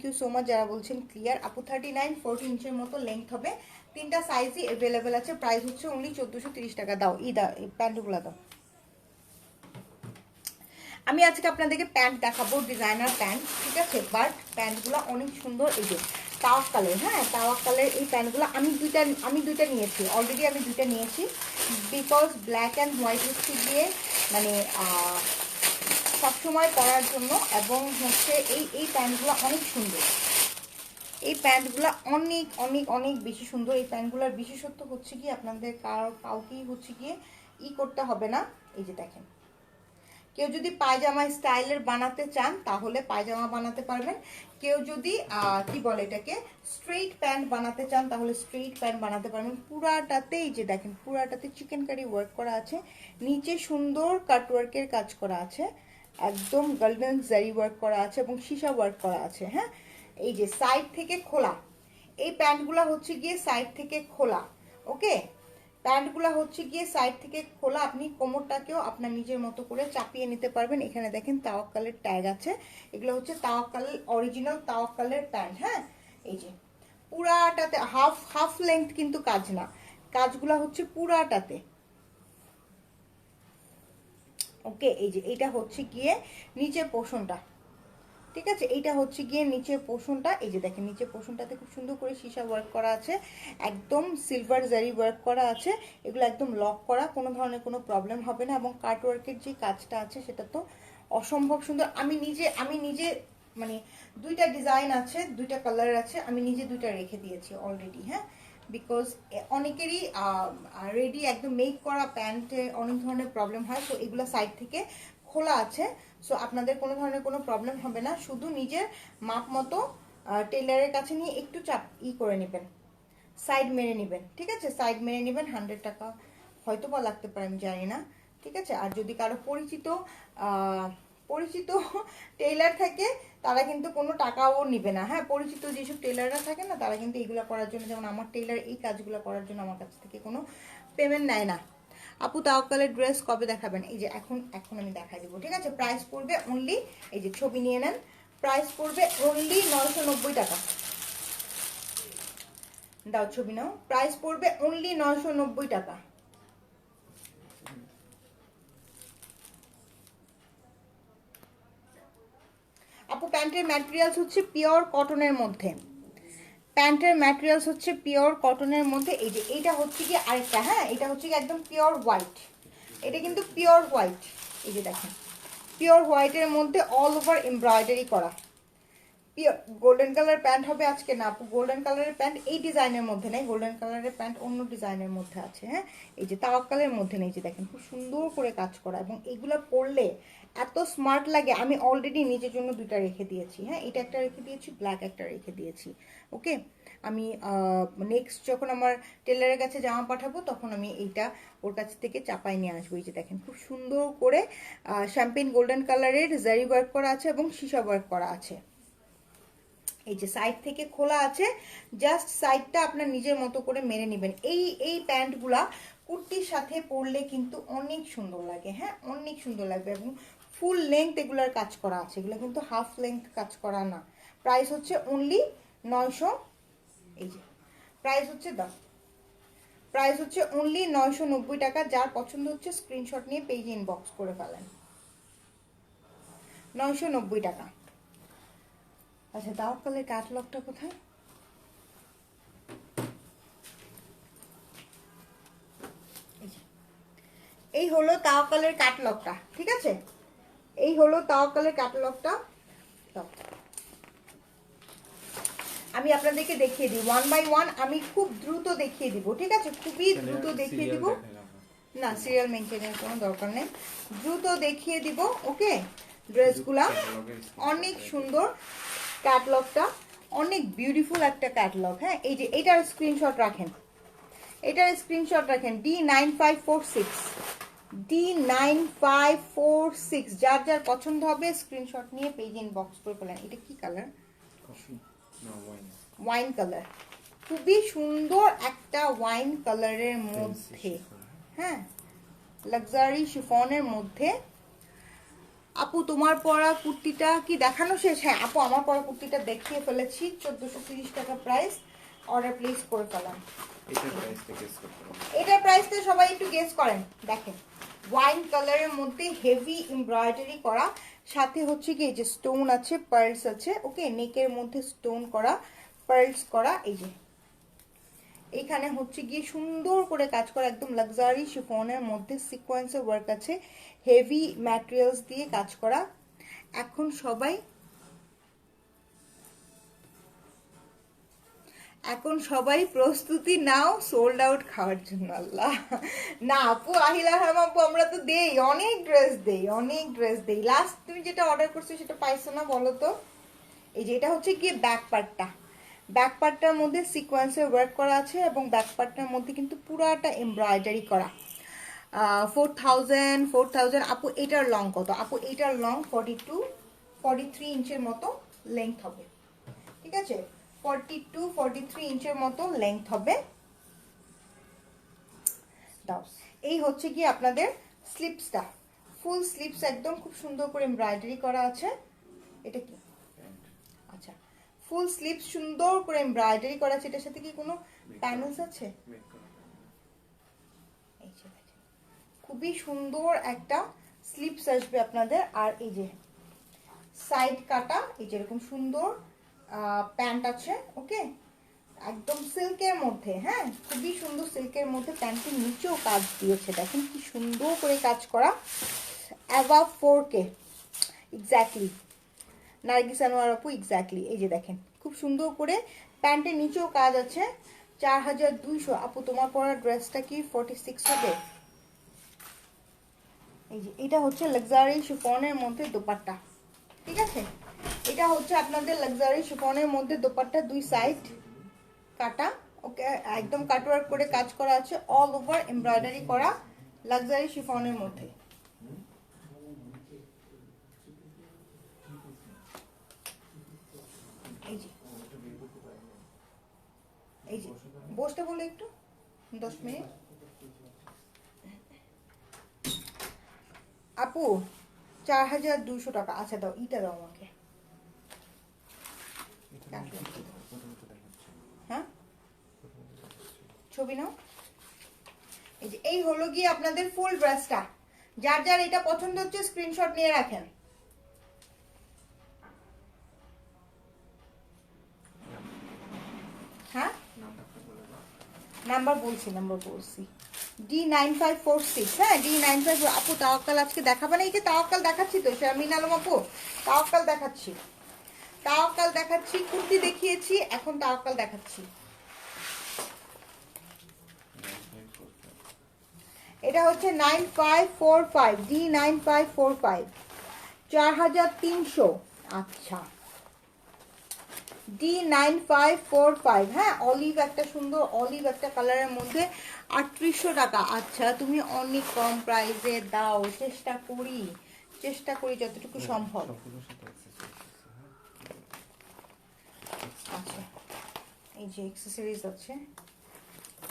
you so much যারা বলছেন ক্লিয়ার। আপু 39 40 ইঞ্চের মতো লেন্থ হবে, 3টা সাইজই অ্যাভেলেবেল আছে। প্রাইস হচ্ছে অনলি 1430 টাকা। দাও এই প্যান্টগুলো দাও। আমি আজকে আপনাদেরকে প্যান্ট দেখাবো, ডিজাইনার প্যান্ট, ঠিক আছে, বাট প্যান্টগুলো অনেক সুন্দর। এই যে তাওয়াক কালার, হ্যাঁ তাওয়াক কালার এই প্যান্টগুলো আমি দুইটা নিয়েছি অলরেডি, আমি দুইটা নিয়েছি বিকজ ব্ল্যাক অ্যান্ড হোয়াইট হচ্ছে গিয়ে মানে সবসময় পরার জন্য, এবং হচ্ছে এই প্যান্টগুলো অনেক সুন্দর। এই প্যান্টগুলো অনেক অনেক অনেক বেশি সুন্দর। এই প্যান্টগুলোর বিশেষত্ব হচ্ছে কি আপনাদের কাউকেই হচ্ছে গিয়ে করতে হবে না। এই যে দেখেন, কেউ যদি পায়জামা স্টাইলের বানাতে চান তাহলে পায়জামা বানাতে পারবেন। কেউ যদি কি বলে এটাকে স্ট্রেইট প্যান্ট বানাতে চান তাহলে স্ট্রেইট প্যান্ট বানাতে পারবেন। পুরাটাতে এই যে দেখেন, পুরাটাতে চিকেন কারি ওয়ার্ক করা আছে, নিচে সুন্দর কাটওয়ার্কের কাজ করা আছে, একদম গোল্ডেন জারি ওয়ার্ক করা আছে এবং সীসা ওয়ার্ক করা আছে। হ্যাঁ, এই যে সাইড থেকে খোলা, এই প্যান্টগুলো হচ্ছে গিয়ে সাইড থেকে খোলা। ওকে, প্যান্টগুলো হচ্ছে গিয়ে সাইড থেকে খোলা, আপনি কোমরটাকেও আপনার নিজের মতো করে চাপিয়ে নিতে পারবেন। এখানে দেখেন তাওয়াক্কালের ট্যাগ আছে, এগুলো হচ্ছে তাওয়াক্কালের অরিজিনাল তাওয়াক্কালের প্যান্ট। হ্যাঁ, এই যে পুরাটাতে হাফ লেংথ কিন্তু কাজ না, কাজগুলো হচ্ছে পুরাটাতে। ওকে, এই যে এটা হচ্ছে গিয়ে নিচে পোর্শনটা, ঠিক আছে, এইটা হচ্ছে গিয়ে নিচের পোর্শনটা। এই যে দেখেন নিচের পোর্শনটাতে খুব সুন্দর করে সীসা ওয়ার্ক করা আছে, একদম সিলভার জারি ওয়ার্ক করা আছে, এগুলো একদম লক করা, কোনো ধরনের কোনো প্রবলেম হবে না। এবং কাট ওয়ার্কের যে কাজটা আছে সেটা তো অসম্ভব সুন্দর। আমি নিজে মানে দুইটা ডিজাইন আছে, দুইটা কালার আছে, আমি নিজে দুইটা রেখে দিয়েছি অলরেডি। হ্যাঁ, বিকজ অনেকেরই রেডি একদম মেক করা প্যান্টে অনেক ধরনের প্রবলেম হয়, তো এগুলো সাইড থেকে খোলা আছে, সো আপনাদের কোনো ধরনের কোনো প্রবলেম হবে না। শুধু নিজের মাপ মতো টেইলারের কাছে নিয়ে একটু চাপ করে নেবেন, সাইড মেরে নেবেন, ঠিক আছে, সাইড মেরে নেবেন। 100 টাকা হয়তো বা লাগতে পারে, আমি জানি না, ঠিক আছে। আর যদি কারো পরিচিত টেইলার থাকে তারা কিন্তু কোনো টাকাও নিবে না। হ্যাঁ, পরিচিত যেসব টেইলাররা থাকে না তারা কিন্তু এইগুলো করার জন্য, যেমন আমার টেইলার এই কাজগুলো করার জন্য আমার কাছ থেকে কোনো পেমেন্ট নেয় না। আপু তাওয়াক্কালের ড্রেস কবে দেখাবেন? এই যে এখন আমি দেখাই দেবো, ঠিক আছে। প্রাইস পড়বে অনলি, এই যে ছবি নিয়ে নেন, প্রাইস পড়বে অনলি 990 টাকা। দাও ছবি নাও, প্রাইস পড়বে অনলি 990 টাকা। আপু প্যান্টের ম্যাটেরিয়ালস হচ্ছে পিওর কটনের মধ্যে, প্যান্টের ম্যাটেরিয়ালস হচ্ছে পিওর কটনের মধ্যে। এই যে এইটা হচ্ছে কি আরেকটা, হ্যাঁ এটা হচ্ছে কি একদম পিওর হোয়াইট, এটা কিন্তু পিওর হোয়াইট। এই যে দেখেন পিওর হোয়াইটের মধ্যে অল ওভার এমব্রয়ডারি করা, পিওর গোল্ডেন কালার প্যান্ট হবে আজকে না আপু, গোল্ডেন কালারের প্যান্ট এই ডিজাইনের মধ্যে নেই, গোল্ডেন কালারের প্যান্ট অন্য ডিজাইনের মধ্যে আছে। হ্যাঁ, এই যে তাওয়াক্কালের মধ্যে নেই, যে দেখেন খুব সুন্দর করে কাজ করা, এবং এগুলো পরলে এত স্মার্ট লাগে। আমি অলরেডি নিজের জন্য দুইটা রেখে দিয়েছি। হ্যাঁ, এটা একটা রেখে দিয়েছি, ব্ল্যাক একটা রেখে দিয়েছি। ওকে, আমি নেক্সট যখন আমার টেলারের কাছে জামা পাঠাবো তখন আমি এইটা ওর কাছ থেকে চাপাই নিয়ে আসবো। এই যে দেখেন খুব সুন্দর করে শ্যাম্পেন গোল্ডেন কালারের জারি ওয়ার্ক করা আছে এবং সীসা ওয়ার্ক করা আছে। এই যে সাইড থেকে খোলা আছে, জাস্ট সাইডটা আপনার নিজের মতো করে মেরে নেবেন। এই প্যান্টগুলা কুর্তির সাথে পরলে কিন্তু অনেক সুন্দর লাগে। হ্যাঁ, অনেক সুন্দর লাগবে, এবং ফুল লেংথ এগুলার কাজ করা আছে, এগুলো কিন্তু হাফ লেংথ কাজ করা না। প্রাইস হচ্ছে অনলি 900, এই যে প্রাইস হচ্ছে দাও, প্রাইস হচ্ছে অনলি 990 টাকা। যার পছন্দ হচ্ছে স্ক্রিনশট নিয়ে পেজে ইনবক্স করে ফেলেন। 990 টাকা। আচ্ছা তাওয়াক্কালের ক্যাটালগটা কোথায়? এই হলো তাওয়াক্কালের ক্যাটালগটা, ঠিক আছে? এই হলো তাওয়াক্কালের ক্যাটালগটা। আমি আপনাদেরকে দেখিয়ে দিই ওয়ান বাই ওয়ান, আমি খুব দ্রুত দেখিয়ে দিব, ঠিক আছে? খুবই দ্রুত দেখিয়ে দিব, না সিরিয়াল মেনটেনের কোনো দরকার নেই, দ্রুত দেখিয়ে দিব। ওকে, ড্রেসগুলা অনেক সুন্দর, ক্যাটালগটা অনেক বিউটিফুল একটা ক্যাটালগ। হ্যাঁ, এই যে এটার স্ক্রিনশট রাখেন, এটার স্ক্রিনশট রাখেন, D9546, D9546। যার যার পছন্দ হবে স্ক্রিনশট নিয়ে পেজ ইনবক্স করে ফেলেন। এটা কি কালার? ওয়াইন কালার, খুবই সুন্দর একটা ওয়াইন কালারের মধ্যে, হ্যাঁ লাক্সারি শিফনের মধ্যে। আপু তোমার পরা কুর্তিটা কি দেখানো শেষ? হ্যাঁ আপু আমার পরা কুর্তিটা দেখিয়ে ফেলেছি, 1430 টাকা প্রাইস। অর্ডার প্লেস করে ফেলাম। এটার প্রাইসটা সবাই একটু গেস করেন। দেখেন ওয়াইন কালারের মধ্যে হেভি এমব্রয়ডারি করা, সাথে হচ্ছে কি এই যে স্টোন আছে, পার্লস আছে। ওকে, নেকের মধ্যে স্টোন করা, পার্লস করা, এই যে এইখানে হচ্ছে গিয়ে সুন্দর করে কাজ করা, একদম লাক্সারি শিফনের মধ্যে সিকোয়েন্সের ওয়ার্ক আছে, হেভি ম্যাটেরিয়ালস দিয়ে কাজ করা। এখন সবাই প্রস্তুতি নাও সোল্ড আউট খাওয়ার জন্য। আল্লাহ না আপু, আহিলা হারাম আপু, আমরা তো দেই, অনেক ড্রেস দেই, অনেক ড্রেস দেই। লাস্ট তুমি যেটা অর্ডার করছো সেটা পাইছো না বলো তো? এই যে এটা হচ্ছে গিয়ে ব্যাক পার্টটা, ব্যাক পার্টটার মধ্যে সিকোয়েন্সের ওয়ার্ক করা আছে এবং ব্যাক পার্টটার মধ্যে কিন্তু পুরাটা এমব্রয়ডারি করা। 4000 আপু। এটার লং কত আপু? এটার লং 43 ইঞ্চের মতো লেন্থ হবে, ঠিক আছে? 43 ইঞ্চের মতো লেন্থ হবে। দাও, এই হচ্ছে কি আপনাদের স্লিপসটা, ফুল স্লিপস একদম খুব সুন্দর করে এমব্রয়ডারি করা আছে। এটা কি? আচ্ছা, ফুল স্লিপস সুন্দর করে এমব্রয়ডারি করা আছে। এটার সাথে কি কোনো প্যানেলস আছে? এই যে দেখেন, খুবই সুন্দর একটা স্লিপস আসবে আপনাদের। আর এই যে সাইড কাটা, এই যে এরকম সুন্দর প্যান্ট আছে। ওকে, একদম সিল্কের মধ্যে, হ্যাঁ খুবই সুন্দর সিল্কের মধ্যে। প্যান্টের নিচেও কাজ দিয়েছে, দেখেন কি সুন্দর করে কাজ করা। Above 4K exactly Nargis Anwar আপু, এক্স্যাক্টলি। এই যে দেখেন খুব সুন্দর করে প্যান্টের নিচেও কাজ আছে। 4200 আপু তোমার পরা ড্রেসটা কি 46 হবে? এই যে এটা হচ্ছে লাক্সারি শিফনের মধ্যে দোপাট্টা, ঠিক আছে? এটা হচ্ছে আপনাদের লাক্সারি শিফনের মধ্যে দোপাট্টা, দুই সাইড কাটা। ওকে, একদম কাটওয়ার্ক করে কাজ করা আছে, অল ওভার এমব্রয়ডারি করা, লাক্সারি শিফনের মধ্যে। এই যে এই যে বসতে বলে একটু 10 মিনিট। আপু 4200 টাকা। আচ্ছা দাও, ইটা দাও আমাকে। হ্যাঁ ছবি নাও। এই যে এই হলো গিয়ে আপনাদের ফুল ড্রেসটা। যার যার এটা পছন্দ হচ্ছে স্ক্রিনশট নিয়ে রাখেন। হ্যাঁ নাম্বার বলছি, D9546। হ্যাঁ D95। আপু তাওয়াক্কাল আজকে দেখাবে না? এই যে তাওয়াক্কাল দেখাচ্ছি তো, শারমিন আলম আপু তাওয়াক্কাল দেখাচ্ছি, তাওয়াক্কাল দেখাচ্ছি। কুর্তি দেখিয়েছি, এখন তাওয়াক্কাল দেখাচ্ছি। এটা হচ্ছে 9545, D9545, 4300। আচ্ছা D9545, হ্যাঁ অলিভ একটা সুন্দর অলিভ একটা কালারের মধ্যে 3800 টাকা। আচ্ছা তুমি অনেক কম প্রাইসে দাও, চেষ্টা করি যতটুকু সম্ভব। আচ্ছা এই যে অ্যাক্সেসরিজ আছে,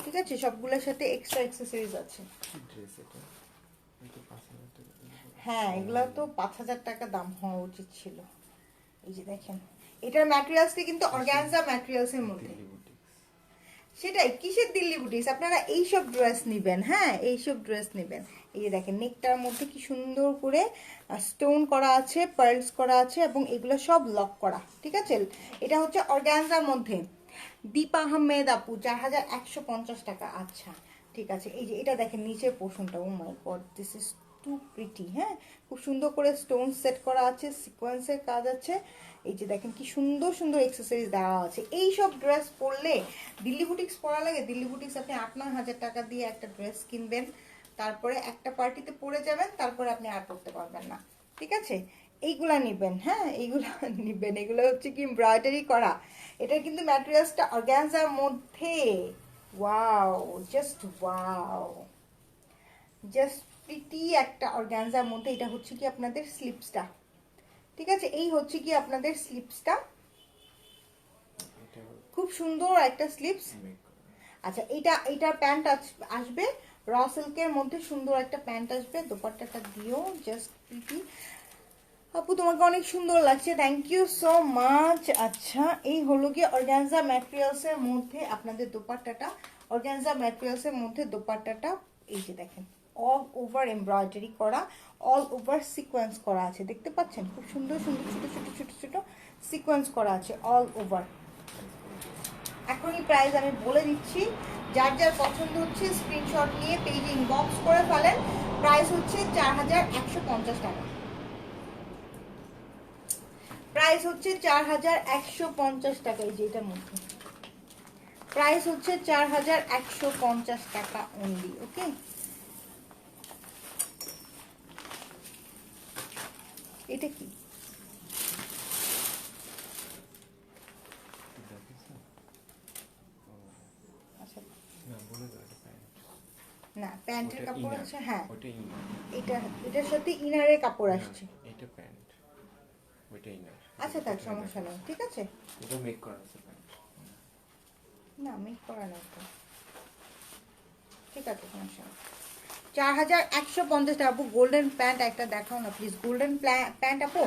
ঠিক আছে? সবগুলোর সাথে এক্সট্রা অ্যাক্সেসরিজ আছে। হ্যাঁ এগুলো তো 5000 টাকা দাম হওয়া উচিত ছিল। এই যে দেখেন এটার ম্যাটেরিয়ালসটি কিন্তু অর্গানজা ম্যাটেরিয়ালসের মধ্যে। সেটাই, কিসের দিল্লি বুটিক্স, আপনারা এইসব ড্রেস নেবেন, হ্যাঁ এইসব ড্রেস নেবেন। এই যে দেখেন নেকটার মধ্যে কি সুন্দর করে স্টোন করা আছে, পার্লস করা আছে, এবং এগুলো সব লক করা, ঠিক আছে। এটা হচ্ছে অর্গানজার মধ্যে। দীপা আহমেদ আপু 4150 টাকা। আচ্ছা ঠিক আছে। এই যে এটা দেখেন নিচের পোর্শনটা, oh my god this is too pretty, হ্যাঁ খুব সুন্দর করে স্টোন সেট করা আছে, সিকোয়েন্সের কাজ আছে। এই যে দেখেন কি সুন্দর সুন্দর এক্সেসরিজ দেওয়া আছে। এই সব ড্রেস পরলে দিল্লি বুটিক্স পরা লাগে। দিল্লি বুটিক্স আপনি 8-9 হাজার টাকা দিয়ে একটা ড্রেস কিনবেন, তারপরে একটা পার্টিতে পরে যাবেন, তারপরে আপনি আর পরতে পারবেন না, ঠিক আছে। এইগুলা নিবেন, হ্যাঁ এইগুলা নিবেন। এগুলো হচ্ছে কি এমব্রয়ডারি করা, এটা কিন্তু ম্যাটেরিয়ালসটা অর্গানজার মধ্যে। Wow, just wow, just pretty একটা অর্গানজার মধ্যে। এটা হচ্ছে কি আপনাদের স্লিপসটা, ঠিক আছে। এই হচ্ছে কি আপনাদের স্লিপসটা, খুব সুন্দর একটা স্লিপস। আচ্ছা এইটার প্যান্ট আসবে র সিল্কের মধ্যে, সুন্দর একটা প্যান্ট আসবে। দোপাট্টাটা দিও জাস্ট প্রিটি। আপু তোমাকে অনেক সুন্দর লাগছে, থ্যাংক ইউ সো মাচ। আচ্ছা এই হলো গিয়ে অর্গানজা ম্যাটেরিয়ালসের মধ্যে আপনাদের দোপাট্টাটা, অর্গানজা ম্যাটেরিয়ালসের মধ্যে দোপাট্টাটা। এই যে দেখেন অল ওভার এমব্রয়ডারি করা, অল ওভার সিকোয়েন্স করা আছে, দেখতে পাচ্ছেন খুব সুন্দর সুন্দর ছোট ছোট ছোট ছোট সিকোয়েন্স করা আছে অল ওভার। এখনই প্রাইস আমি বলে দিচ্ছি, যার যার পছন্দ হচ্ছে স্ক্রিনশট নিয়ে পেজে ইনবক্স করে ফেলেন। প্রাইস হচ্ছে 4150 টাকা, প্রাইস হচ্ছে 4150 টাকা। এই যে এটার মধ্যে প্রাইস হচ্ছে 4150 টাকা অনলি, ওকে। এটা কি? আচ্ছা না প্যান্টের কাপড় আছে, হ্যাঁ এটা এটার সাথে ইনারের কাপড় আসছে, এটা প্যান্ট ওইটা ইনার। আচ্ছা তার সমস্যা নেই, ঠিক আছে। এটা মেক করা আছে প্যান্ট, না মেক করা নেই তো, ঠিক আছে সমস্যা নেই। 4150 টাকা। আপু গোল্ডেন প্যান্ট একটা দেখাও না প্লিজ, গোল্ডেন প্যান্ট আপু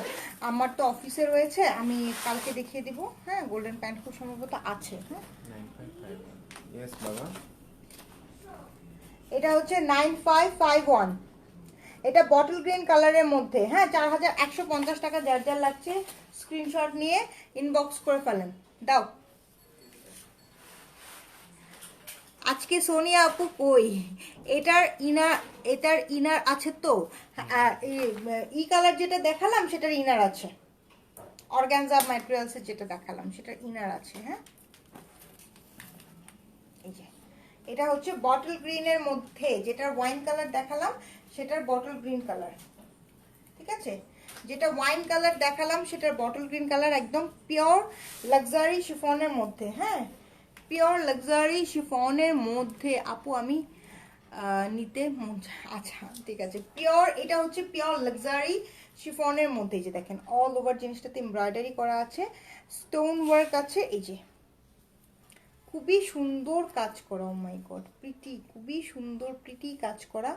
আমার তো অফিসে রয়েছে, আমি কালকে দেখিয়ে দিব, হ্যাঁ গোল্ডেন প্যান্ট খুব সম্ভবত আছে, হ্যাঁ 9551 ইয়েস বাবা। এটা হচ্ছে 9551, এটা বটল গ্রিন কালারের মধ্যে, হ্যাঁ 4150 টাকা। যার যার লাগছে স্ক্রিনশট নিয়ে ইনবক্স করে ফেলেন, দাও। আজকে সোনিয়া আপু কই? এটার ইনার আছে তো, ই কালার যেটা দেখালাম সেটার ইনার আছে, অর্গানজা ম্যাটেরিয়ালসের যেটা দেখালাম সেটার ইনার আছে, হ্যাঁ এই যে এটা হচ্ছে বটল গ্রিনের মধ্যে, যেটার ওয়াইন কালার দেখালাম সেটার বটল গ্রিন কালার, ঠিক আছে। যেটা ওয়াইন কালার দেখালাম সেটার বটল গ্রিন কালার, একদম পিওর লাক্সারি শিফনের মধ্যে, হ্যাঁ পিওর লাক্সারি শিফনের মধ্যে। আপু আমি নিতে আচ্ছা ঠিক আছে, পিওর এটা হচ্ছে পিওর লাক্সারি শিফনের মধ্যে। এই যে দেখেন অল ওভার জিনিসটাতে এমব্রয়ডারি করা আছে, স্টোন ওয়ার্ক আছে, এই যে খুবই সুন্দর কাজ করা, ও মাই গড প্রিটি, খুবই সুন্দর প্রিটি কাজ করা।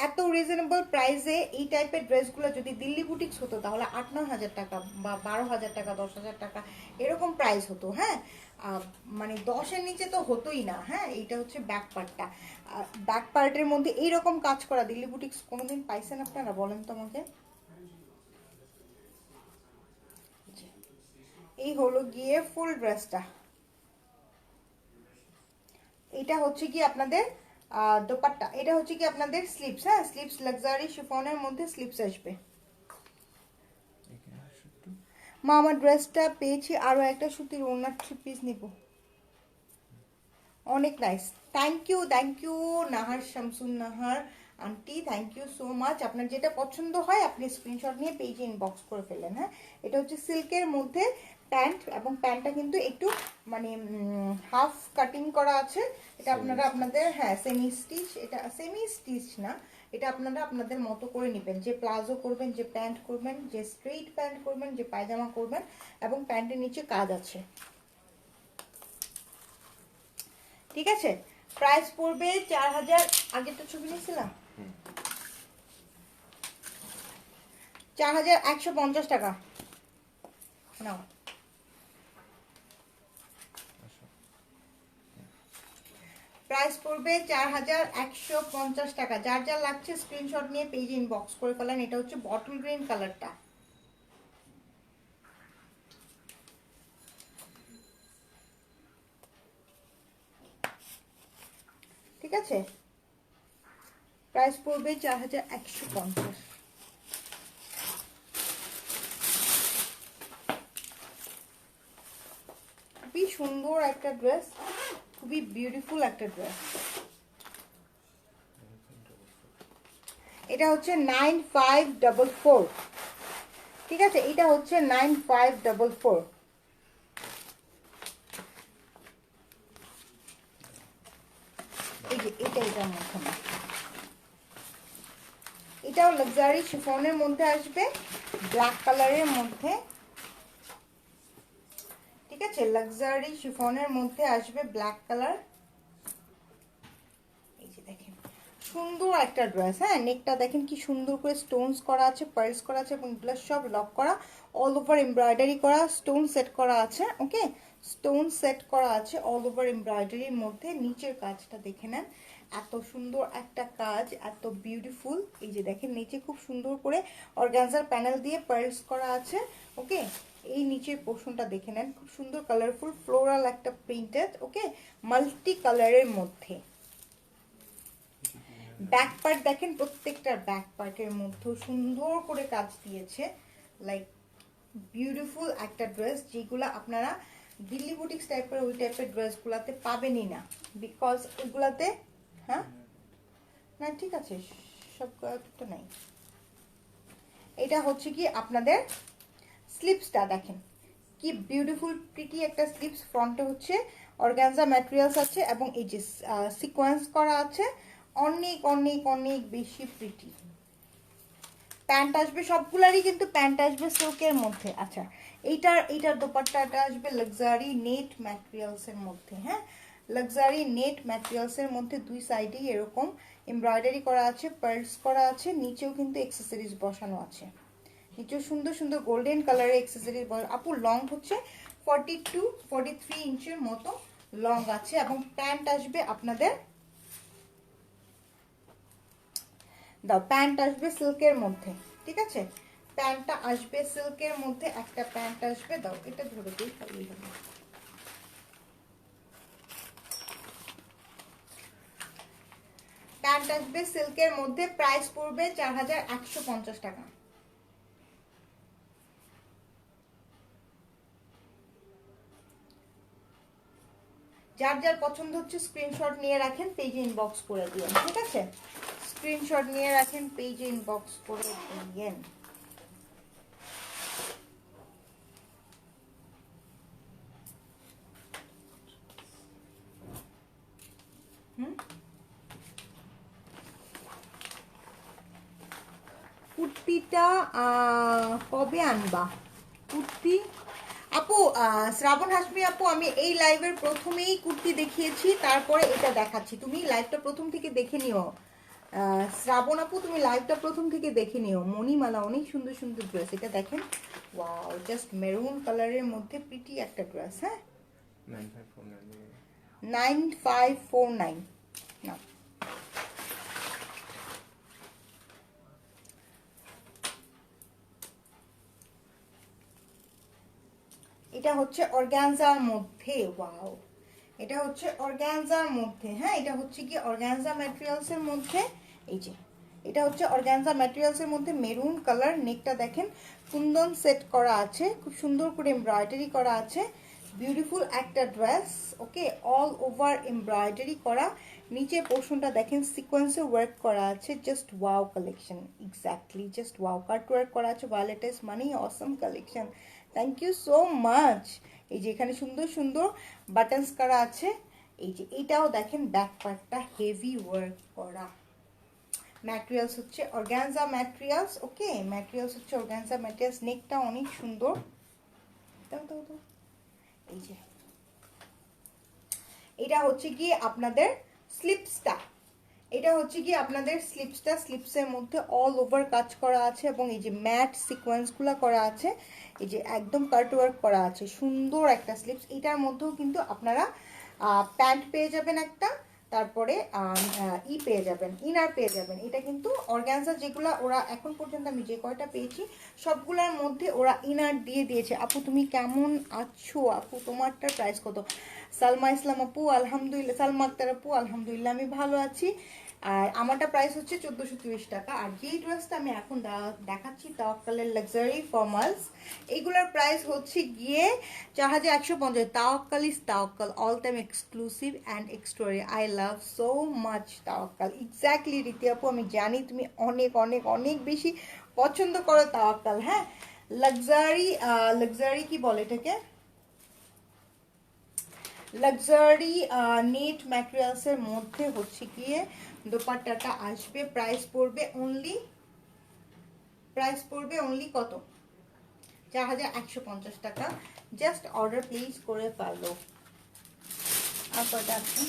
এত রিজনেবল প্রাইসে এই টাইপের ড্রেসগুলো যদি দিল্লি বুটিক্স হতো তাহলে 8-9 হাজার টাকা বা 12,000 টাকা 10,000 টাকা এরকম প্রাইস হতো, হ্যাঁ মানে 10-এর নিচে তো হতোই না, হ্যাঁ। এইটা হচ্ছে ব্যাক পার্টটা, ব্যাক পার্টের মধ্যে এইরকম কাজ করা দিল্লি বুটিক্স কোনোদিন পাইছেন আপনারা বলেন তো আমাকে? এই হলো গিয়ে ফুল ড্রেসটা, এটা হচ্ছে কি আপনাদের দোপাট্টা, এটা হচ্ছে কি আপনাদের স্লিপস, হ্যাঁ স্লিপস লাক্সারি শিফনের মধ্যে স্লিপস আসবে। মা আমার ড্রেসটা পেয়েছি, আরো একটা সুতির ওড়নার 3 পিস নিব, অনেক nice. Thank you Nahar Shamsun Nahar aunty, thank you so much. আপনার যেটা পছন্দ হয় আপনি স্ক্রিনশট নিয়ে পেজে ইনবক্স করে ফেলেন, হ্যাঁ। এটা হচ্ছে সিল্কের মধ্যে প্যান্ট, এবং প্যান্টটা কিন্তু একটু মানে হাফ কাটিং করা আছে। এটা আপনারা আপনাদের, হ্যাঁ সেমি স্টিচ, এটা সেমি স্টিচ না, এটা আপনারা আপনাদের মতো করে নেবেন, যে প্লাজো করবেন, যে প্যান্ট করবেন, যে স্ট্রেইট প্যান্ট করবেন, যে পায়জামা করবেন, এবং প্যান্টের নিচে কাজ আছে, ঠিক আছে। প্রাইস পড়বে 4000, আগে তো ছবি নিয়েছিলাম, 4150 টাকা। নাও প্রাইস পড়বে 4150 টাকা। যার যার লাগছে স্ক্রিনশট নিয়ে পেজে ইনবক্স করে ফেলেন। এটা হচ্ছে বটল গ্রিন কালারটা। ঠিক আছে, প্রাইস পড়বে 4150। খুবই সুন্দর একটা ড্রেস, খুবই বিউটিফুল একটা ড্রেস। এটা হচ্ছে 9544। ঠিক আছে, এটা হচ্ছে 9544। এই যে এটার মধ্যে না, এটাও লাক্সারি শিফনের মধ্যে আসবে, ব্ল্যাক কালারের মধ্যে। ঠিক আছে, লাক্সারি শিফনের মধ্যে আসবে ব্ল্যাক কালার। এই যে দেখেন সুন্দর একটা ড্রেস। হ্যাঁ, নেকটা দেখেন কি সুন্দর করে স্টোনস করা আছে, পার্লস করা আছে এবং এগুলো সব লক করা, অল ওভার এমব্রয়ডারি করা, স্টোন সেট করা আছে। ওকে, স্টোন সেট করা আছে অল ওভার এমব্রয়ডারির মধ্যে। নিচের কাজটা দেখে নেন, এত সুন্দর একটা কাজ, এত বিউটিফুল। এই যে দেখেন নিচে খুব সুন্দর করে অর্গানজার প্যানেল দিয়ে পার্লস করা আছে। ওকে, এই নিচের পোর্শনটা দেখে নেন, খুব সুন্দর কালারফুল ফ্লোরাল একটা প্রিন্টেড। ওকে, মাল্টি কালারের মধ্যে। ব্যাক পার্ট দেখেন, প্রত্যেকটা ব্যাক পার্টের মধ্যে সুন্দর করে কাজ দিয়েছে। লাইক বিউটিফুল একটা ড্রেস, যেগুলো আপনারা দিল্লি বুটিক্স টাইপের ওই টাইপের ড্রেসগুলোতে পাবেনই না, বিকজ ওইগুলাতে হ্যাঁ না ঠিক আছে সবগুলো তো নাই। এটা হচ্ছে কি আপনাদের স্লিপসটা দেখেন কি বিউটিফুল প্রিটি একটা স্লিপস। ফ্রন্টে হচ্ছে অর্গানজা ম্যাটেরিয়ালস আছে এবং এই যে সিকোয়েন্স করা আছে, অনেক অনেক অনেক বেশি প্রিটি। প্যান্ট আসবে সবগুলারই, কিন্তু প্যান্ট আসবে সিল্কের মধ্যে। আচ্ছা, এইটার দোপাট্টাটা আসবে লাক্সারি নেট ম্যাটেরিয়ালস এর মধ্যে। হ্যাঁ, লাক্সারি নেট ম্যাটেরিয়ালস এর মধ্যে দুই সাইডেই এরকম এমব্রয়ডারি করা আছে, পার্লস করা আছে, নিচেও কিন্তু অ্যাকসেসরিজ বসানো আছে। নিচেও সুন্দর সুন্দর গোল্ডেন কালারের অ্যাকসেসরিজ। আপু লং হচ্ছে 43 ইঞ্চের মতো লং আছে এবং প্যান্ট আসবে আপনাদের, দাও প্যান্ট আসবে সিল্কের মধ্যে। ঠিক আছে, প্যান্টটা আসবে সিল্কের মধ্যে, একটা প্যান্ট আসবে। দাও এটা ধরে দিই, প্যান্ট আসবে সিল্কের মধ্যে। প্রাইস পড়বে 4150 টাকা। যার যার পছন্দ হচ্ছে স্ক্রিনশট নিয়ে রাখেন, পেজে ইনবক্স করে দিয়েন। ঠিক আছে, স্ক্রিনশট নিয়ে রাখেন, পেজে ইনবক্স করে দিয়েন। কুর্তিটা কবে আনবা কুর্তি? আপু শ্রাবণ হাসমি আপু, আমি এই লাইভের প্রথমেই কুর্তি দেখিয়েছি, তারপরে এটা দেখাচ্ছি। তুমি লাইভটা প্রথম থেকে দেখে নিও। শ্রাবণ আপু, তুমি লাইভটা প্রথম থেকে দেখে নিও। মণিমালা, অনেক সুন্দর সুন্দর ড্রেস। এটা দেখেন, ওয়াও, জাস্ট মেরুন কালারের মধ্যে প্রিটি একটা ড্রেস। হ্যাঁ, 9549 না, এটা হচ্ছে অর্গানজার মধ্যে। ওয়াও, এটা হচ্ছে অর্গানজার মধ্যে। হ্যাঁ, এটা হচ্ছে কি অর্গানজা ম্যাটেরিয়ালস এর মধ্যে। এই যে এটা হচ্ছে অর্গানজা ম্যাটেরিয়ালস এর মধ্যে মেরুন কালার। নেকটা দেখেন কুন্দন সেট করা আছে, খুব সুন্দর করে এমব্রয়ডারি করা আছে। বিউটিফুল একটা dress. Okay, all over embroidery করা। নিচে পোর্শনটা দেখেন সিকোয়েন্সে ওয়ার্ক করা আছে। Just wow collection, exactly just wow. Cut work করা আছে, ওয়ালেটেস মানে awesome collection. Thank you so much. এই যে এখানে সুন্দর সুন্দর বাটনস করা আছে। এই যে এটাও দেখেন ব্যাক পার্টটা হেভি ওয়ার্ক করা। ম্যাটেরিয়ালস হচ্ছে অর্গানজা ম্যাটেরিয়ালস। ওকে, ম্যাটেরিয়ালস হচ্ছে অর্গানজা ম্যাটেরিয়ালস। নেকটা অনেক সুন্দর। এই যে এটা হচ্ছে কি আপনাদের স্লিপসটা, এটা হচ্ছে কি আপনাদের স্লিপসটা। স্লিপসের মধ্যে অল ওভার কাজ করা আছে এবং এই যে ম্যাট সিকোয়েন্সগুলো করা আছে, এই যে একদম কাট ওয়ার্ক করা আছে। সুন্দর একটা স্লিপস। এটার মধ্যেও কিন্তু আপনারা প্যান্ট পেয়ে যাবেন একটা, তারপরে ই পেয়ে যাবেন, ইনার পেয়ে যাবেন। এটা কিন্তু অর্গানজা যেগুলো ওরা এখন পর্যন্ত আমি যে কয়টা পেয়েছি সবগুলোর মধ্যে ওরা ইনার দিয়ে দিয়েছে। আপু তুমি কেমন আছো আপু, তোমারটার প্রাইস কত? সালমা ইসলাম আপু আলহামদুলিল্লাহ, সালমা আক্তার আপু আলহামদুলিল্লাহ আমি ভালো আছি। আর আমারটা প্রাইস হচ্ছে 1430 টাকা। আর যেই ড্রেসটা আমি এখন দেখাচ্ছি তাওয়াক্কালের লাক্সারি ফর্মালস, এইগুলোর প্রাইস হচ্ছে গিয়ে 4150। Tawakkal is Tawakkal, all time exclusive and extraordinary. I love so much Tawakkal. Exactly Riti আপু, আমি জানি তুমি অনেক অনেক অনেক বেশি পছন্দ করো তাওয়াক্কাল। হ্যাঁ, লাক্সারি লাক্সারি কি বলে এটাকে, লাক্সারি নেট ম্যাটেরিয়ালসের মধ্যে হচ্ছে গিয়ে দোপাট্টাটা আসবে। প্রাইস পড়বে অনলি কত? 4150 টাকা। জাস্ট অর্ডার প্লেস করে ফেলো। আর কয়টা আছে?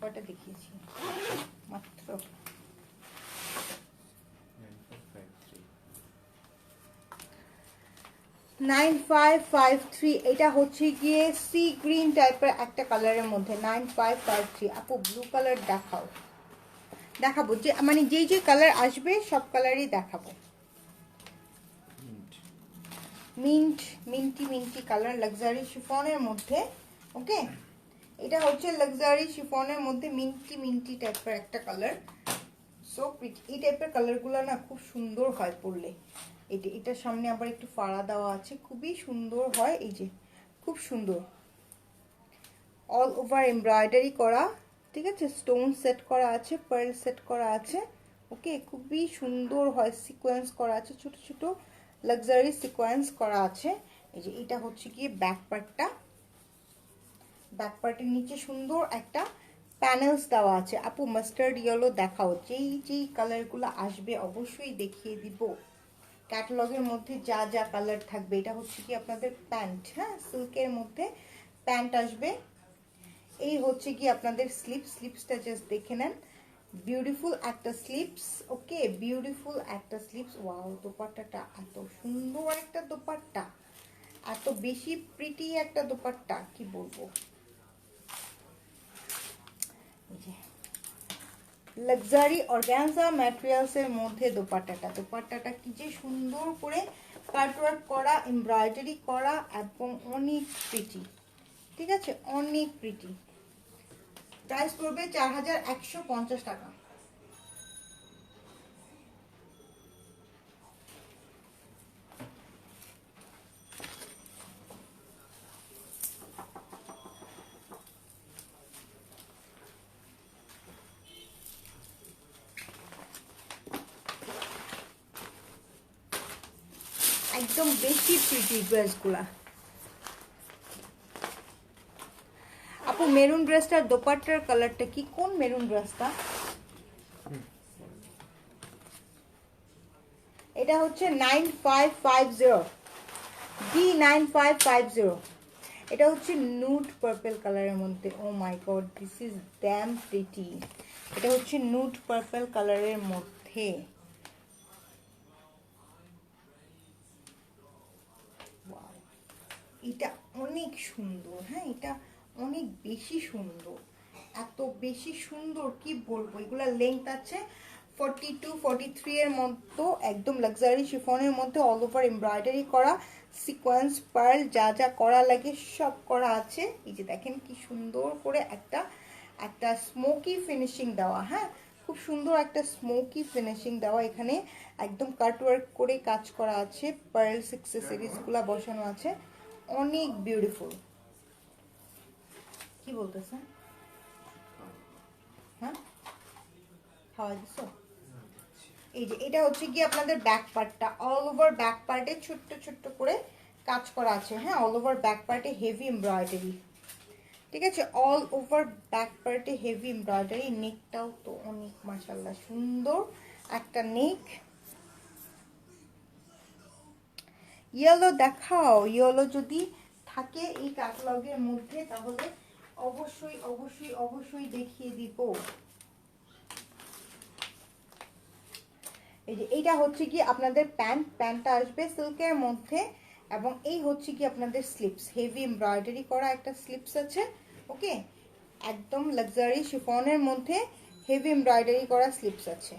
কয়টা দেখিয়েছি মাত্র? 9553। এটা হচ্ছে গিয়ে সি গ্রিন টাইপের একটা কালারের মধ্যে 9553। আপু ব্লু কালার দেখাবো, যে মানে যেই যে কালার আসবে সব কালারই দেখাবো। মিন্টি কালার লাক্সারি শিফনের মধ্যে। ওকে, এটা হচ্ছে লাক্সারি শিফনের মধ্যে মিন্টি টাইপের একটা কালার। So pretty. এই টাইপের কালারগুলো না খুব সুন্দর হয় পরলে। এটার সামনে আবার একটু ফাড়া দেওয়া আছে, খুবই সুন্দর হয়। এই যে খুব সুন্দর, অল ওভার এমব্রয়ডারি করা, ঠিক আছে, স্টোন সেট করা আছে, পার্ল সেট করা আছে। ওকে, খুবই সুন্দর হয়, সিকোয়েন্স করা আছে, ছোট ছোট লাক্সারি সিকোয়েন্স করা আছে। এই যে এটা হচ্ছে কি ব্যাক পার্টটা, ব্যাক পার্টের নিচে সুন্দর একটা প্যানেলস দেওয়া আছে। আপু মাস্টার্ড ইয়েলো দেখাও, যেই কালারগুলো আসবে অবশ্যই দেখিয়ে দিব। ক্যাটালগের মধ্যে যা যা কালার থাকবে। এটা হচ্ছে কি আপনাদের প্যান্ট, হ্যাঁ, সিল্কের মধ্যে প্যান্ট আসবে। এই হচ্ছে কি আপনাদের স্লিপসটা জাস্ট দেখে নেন, বিউটিফুল একটা স্লিপস। ওকে, বিউটিফুল একটা স্লিপস। ওয়াও, দোপাট্টাটা এত সুন্দর একটা দোপাট্টা, এত বেশি প্রিটি একটা দোপাট্টা, কি বলবো। লাক্সারি অর্গানজা ম্যাটেরিয়ালসের মধ্যে দোপাট্টাটা কি যে সুন্দর করে কাটওয়ার্ক করা, এমব্রয়ডারি করা এবং অনেক প্রিটি, ঠিক আছে, অনেক প্রিটি। প্রাইস পড়বে 4150 টাকা। একদম বেশি প্রিটি ড্রেসগুলা। আপু মেরুন ড্রেসটার দোপাট্টার কালারটা কি? কোন মেরুন ড্রেসটা? এটা হচ্ছে 9550, D9550। এটা হচ্ছে নুড পার্পল কালারের মধ্যে। Oh my god, this is damn pretty. এটা হচ্ছে নুড পার্পল কালারের মধ্যে। এটা অনেক সুন্দর, হ্যাঁ, এটা অনেক বেশি সুন্দর, এত বেশি সুন্দর কি বলবো। এগুলা লেন্থ আছে 42 43 এর মতো, একদম লাক্সারি শিফনের মধ্যে অল ওভার এমব্রয়ডারি করা, সিকোয়েন্স পার্ল যা যা করা লাগে সব করা আছে। এই যে দেখেন কি সুন্দর করে একটা স্মোকি ফিনিশিং দেওয়া, হ্যাঁ, খুব সুন্দর একটা স্মোকি ফিনিশিং দেওয়া। এখানে একদম কাটওয়ার্ক করে কাজ করা আছে, পার্লস অ্যাক্সেসরিজগুলো বসানো আছে, অনেক বিউটিফুল। কি বলতেছে? হ্যাঁ, খাওয়া দিছো? এই যে এটা হচ্ছে কি আপনাদের ব্যাক পার্টটা, অল ওভার ব্যাক পার্টে ছোট্ট ছোট্ট করে কাজ করা আছে, হ্যাঁ, অল ওভার ব্যাক পার্টে হেভি এমব্রয়ডারি, ঠিক আছে, অল ওভার ব্যাক পার্টে হেভি এমব্রয়ডারি। নেকটাও তো অনেক মাশাআল্লাহ সুন্দর একটা নেক। ইয়েলো দেখাও, ইয়েলো যদি থাকে এই ক্যাটালগের মধ্যে তাহলে অবশ্যই অবশ্যই অবশ্যই দেখিয়ে দিব। এই যে এইটা হচ্ছে কি আপনাদের প্যান্টটা আসবে সিল্কের মধ্যে, এবং এই হচ্ছে কি আপনাদের স্লিপস, হেভি এমব্রয়ডারি করা একটা স্লিপস আছে। ওকে, একদম লাক্সারি শিফনের মধ্যে হেভি এমব্রয়ডারি করা স্লিপস আছে।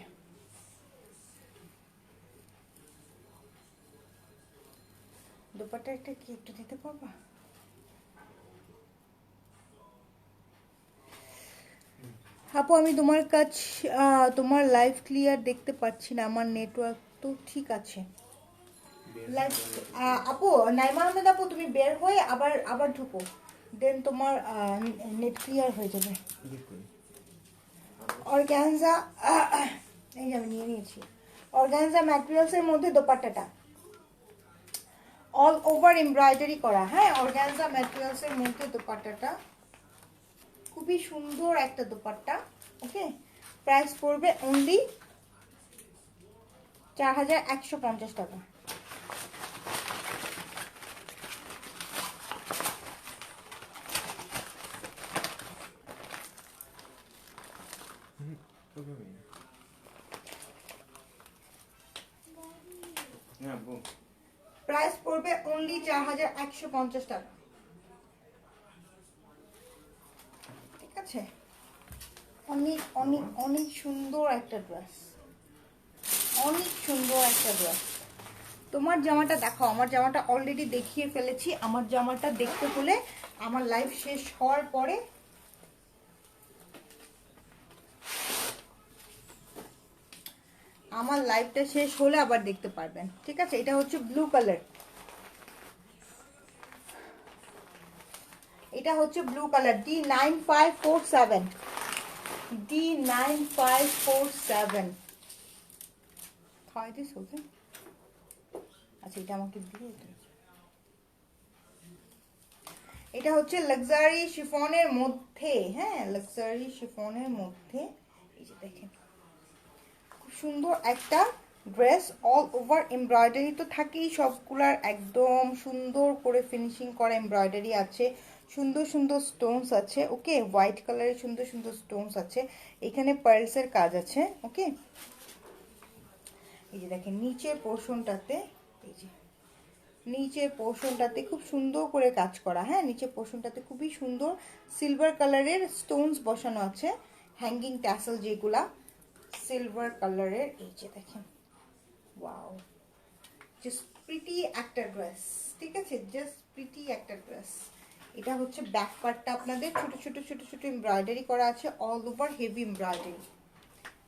দোপাট্টাটা কি একটু দিতে পারবা? আপু আমি তোমার কাজ তোমার লাইভ ক্লিয়ার দেখতে পাচ্ছি না, আমার নেটওয়ার্ক তো ঠিক আছে। লাইভ আপু নাইমা আহমেদ আপু তুমি বের হয়ে আবার আবার ঢুকো, দেন তোমার নেট ক্লিয়ার হয়ে যাবে। অর্গানজা, এই যে আমি নিয়ে নিয়েছি অর্গানজা ম্যাটেরিয়ালসের মধ্যে দোপাট্টাটা অল ওভার এমব্রয়ডারি করা। হ্যাঁ, অর্গানজা ম্যাটেরিয়ালসের মধ্যে দোপাট্টাটা খুবই সুন্দর একটা দোপাট্টা। ওকে, প্রাইস পড়বে অনলি 4150 টাকা। প্রাইস পড়বে অনলি 4150 টাকা। ঠিক আছে, অনেক অনেক অনেক সুন্দর একটা ড্রেস, অনেক সুন্দর একটা ড্রেস। তোমার জামাটা দেখো, আমার জামাটা অলরেডি দেখিয়ে ফেলেছি। আমার জামাটা দেখতে হলে আমার লাইভ শেষ হওয়ার পরে আমার লাইভটা শেষ হলে আবার দেখতে পারবেন। ঠিক আছে, এটা হচ্ছে ব্লু কালার, এটা হচ্ছে ব্লু কালার D9547, D9547। খাওয়াই দিস ওকে। আচ্ছা, এটা আমাকে দিয়ে দাও। এটা হচ্ছে লাক্সারি শিফনের মধ্যে, হ্যাঁ লাক্সারি শিফনের মধ্যে, এই যে দেখেন খুব সুন্দর একটা ড্রেস, অল ওভার এমব্রয়ডারি তো থাকেই সবগুলার, একদম সুন্দর করে ফিনিশিং করা এমব্রয়ডারি আছে, সুন্দর সুন্দর স্টোনস আছে। ওকে, হোয়াইট কালারের সুন্দর সুন্দর স্টোনস আছে, এখানে পার্লসের কাজ আছে। ওকে, এই যে দেখেন নিচের পোর্শনটাতে, এই যে নিচের পোর্শনটাতে খুব সুন্দর করে কাজ করা। হ্যাঁ, নিচের পোর্শনটাতে খুবই সুন্দর সিলভার কালারের স্টোনস বসানো আছে, হ্যাঙ্গিং ট্যাসেল যেগুলা সিলভার কালারের। এই যে দেখেন, ওয়াও, জাস্ট প্রিটি একটা ড্রেস। ঠিক আছে, জাস্ট প্রিটি একটা ড্রেস। এটা হচ্ছে ব্যাক পার্টটা আপনাদের ছোট ছোট ছোট ছোট এমব্রয়ডারি করা আছে, অল ওভার হেভি এমব্রয়ডারি।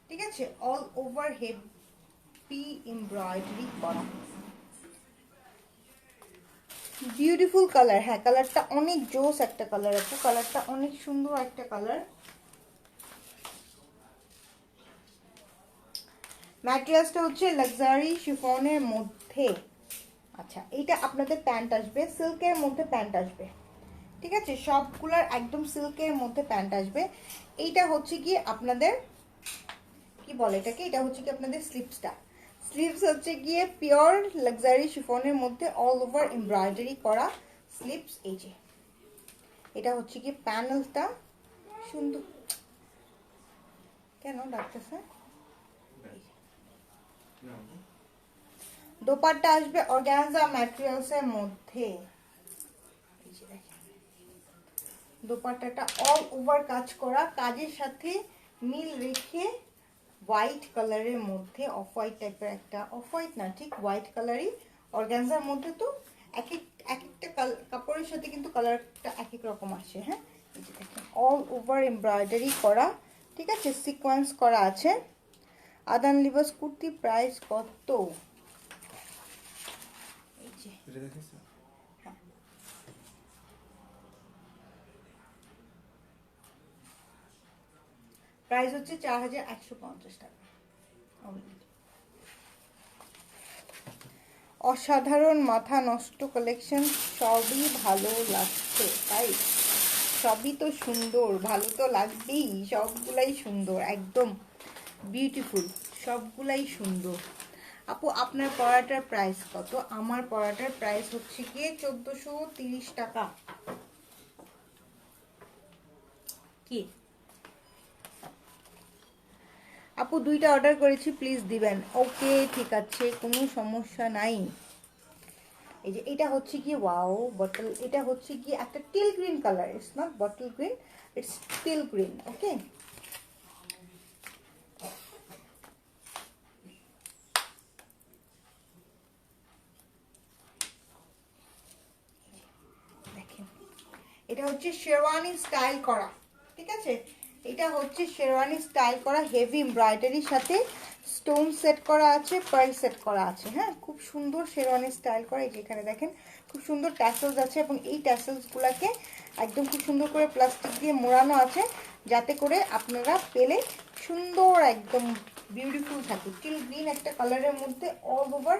ঠিক আছে, অল ওভার হেভি এমব্রয়ডারি করা, বিউটিফুল কালার। হ্যাঁ, কালারটা অনেক জোস একটা কালার আছে, কালারটা অনেক সুন্দর একটা কালার। ম্যাটেরিয়ালসটা হচ্ছে লাক্সারি শিফনের মধ্যে। আচ্ছা, এইটা আপনাদের প্যান্ট আসবে, সিল্কের মধ্যে প্যান্ট আসবে। ঠিক আছে, সবগুলার একদম সিল্কের মধ্যে প্যান্ট আসবে। এইটা হচ্ছে কি আপনাদের কি বলে এটাকে, এটা হচ্ছে কি আপনাদের স্লিপসটা। স্লিভস হচ্ছে গিয়ে পিওর লাক্সারি শিফনের মধ্যে অল ওভার এমব্রয়ডারি করা স্লিপস। এই যে এটা হচ্ছে কি প্যানেলটা, সুন্দর কেন ডাকতেছে। দোপাট্টা আসবে অর্গানজা ম্যাটেরিয়ালসের মধ্যে। এই যে দেখেন দোপাট্টাটা অল ওভার কাজ করা, কাজের সাথে মিল রেখে হোয়াইট কালারের মধ্যে, অফ হোয়াইট টাইপের একটা, অফ হোয়াইট না ঠিক হোয়াইট কালারই। অর্গানজার মধ্যে তো এক একটা কাপড়ের সাথে কিন্তু কালারটা এক এক রকম আসে। হ্যাঁ, এই যে দেখেন অল ওভার এমব্রয়ডারি করা। ঠিক আছে, সিকোয়েন্স করা আছে। আদান লিবাস কুর্তি প্রাইস কত? এই যে হ্যাঁ, প্রাইস হচ্ছে 4150 টাকা। অসাধারণ মাথা নষ্ট কালেকশন, সবই ভালো লাগছে তাই, সবই তো সুন্দর, ভালো তো লাগবেই, সবগুলাই সুন্দর, একদম বিউটিফুল, সবগুলাই সুন্দর। আপু আপনার পরাটার প্রাইস কত? আমার পরাটার প্রাইস হচ্ছে গিয়ে 1430 টাকা। কি আপু দুইটা অর্ডার করেছি, প্লিজ দিবেন। ওকে ঠিক আছে, কোনো সমস্যা নাই। এই যে এটা হচ্ছে কি ওয়াও বটল, এটা হচ্ছে কি একটা teal green colour, it's not bottle green, it's teal green. Okay, দেখেন এটা হচ্ছে শেরওয়ানি স্টাইল করা, ঠিক আছে, এটা হচ্ছে শেরওয়ানি স্টাইল করা, হেভি এমব্রয়ডারির সাথে স্টোন সেট করা আছে, পার্ল সেট করা আছে। হ্যাঁ, খুব সুন্দর শেরওয়ানি স্টাইল করা। এই যে এখানে দেখেন খুব সুন্দর ট্যাসেলস আছে এবং এই ট্যাসেলসগুলোকে একদম খুব সুন্দর করে প্লাস্টিক দিয়ে মোড়ানো আছে, যাতে করে আপনারা পেলে সুন্দর একদম বিউটিফুল থাকে। টিল গ্রিন একটা কালারের মধ্যে অল ওভার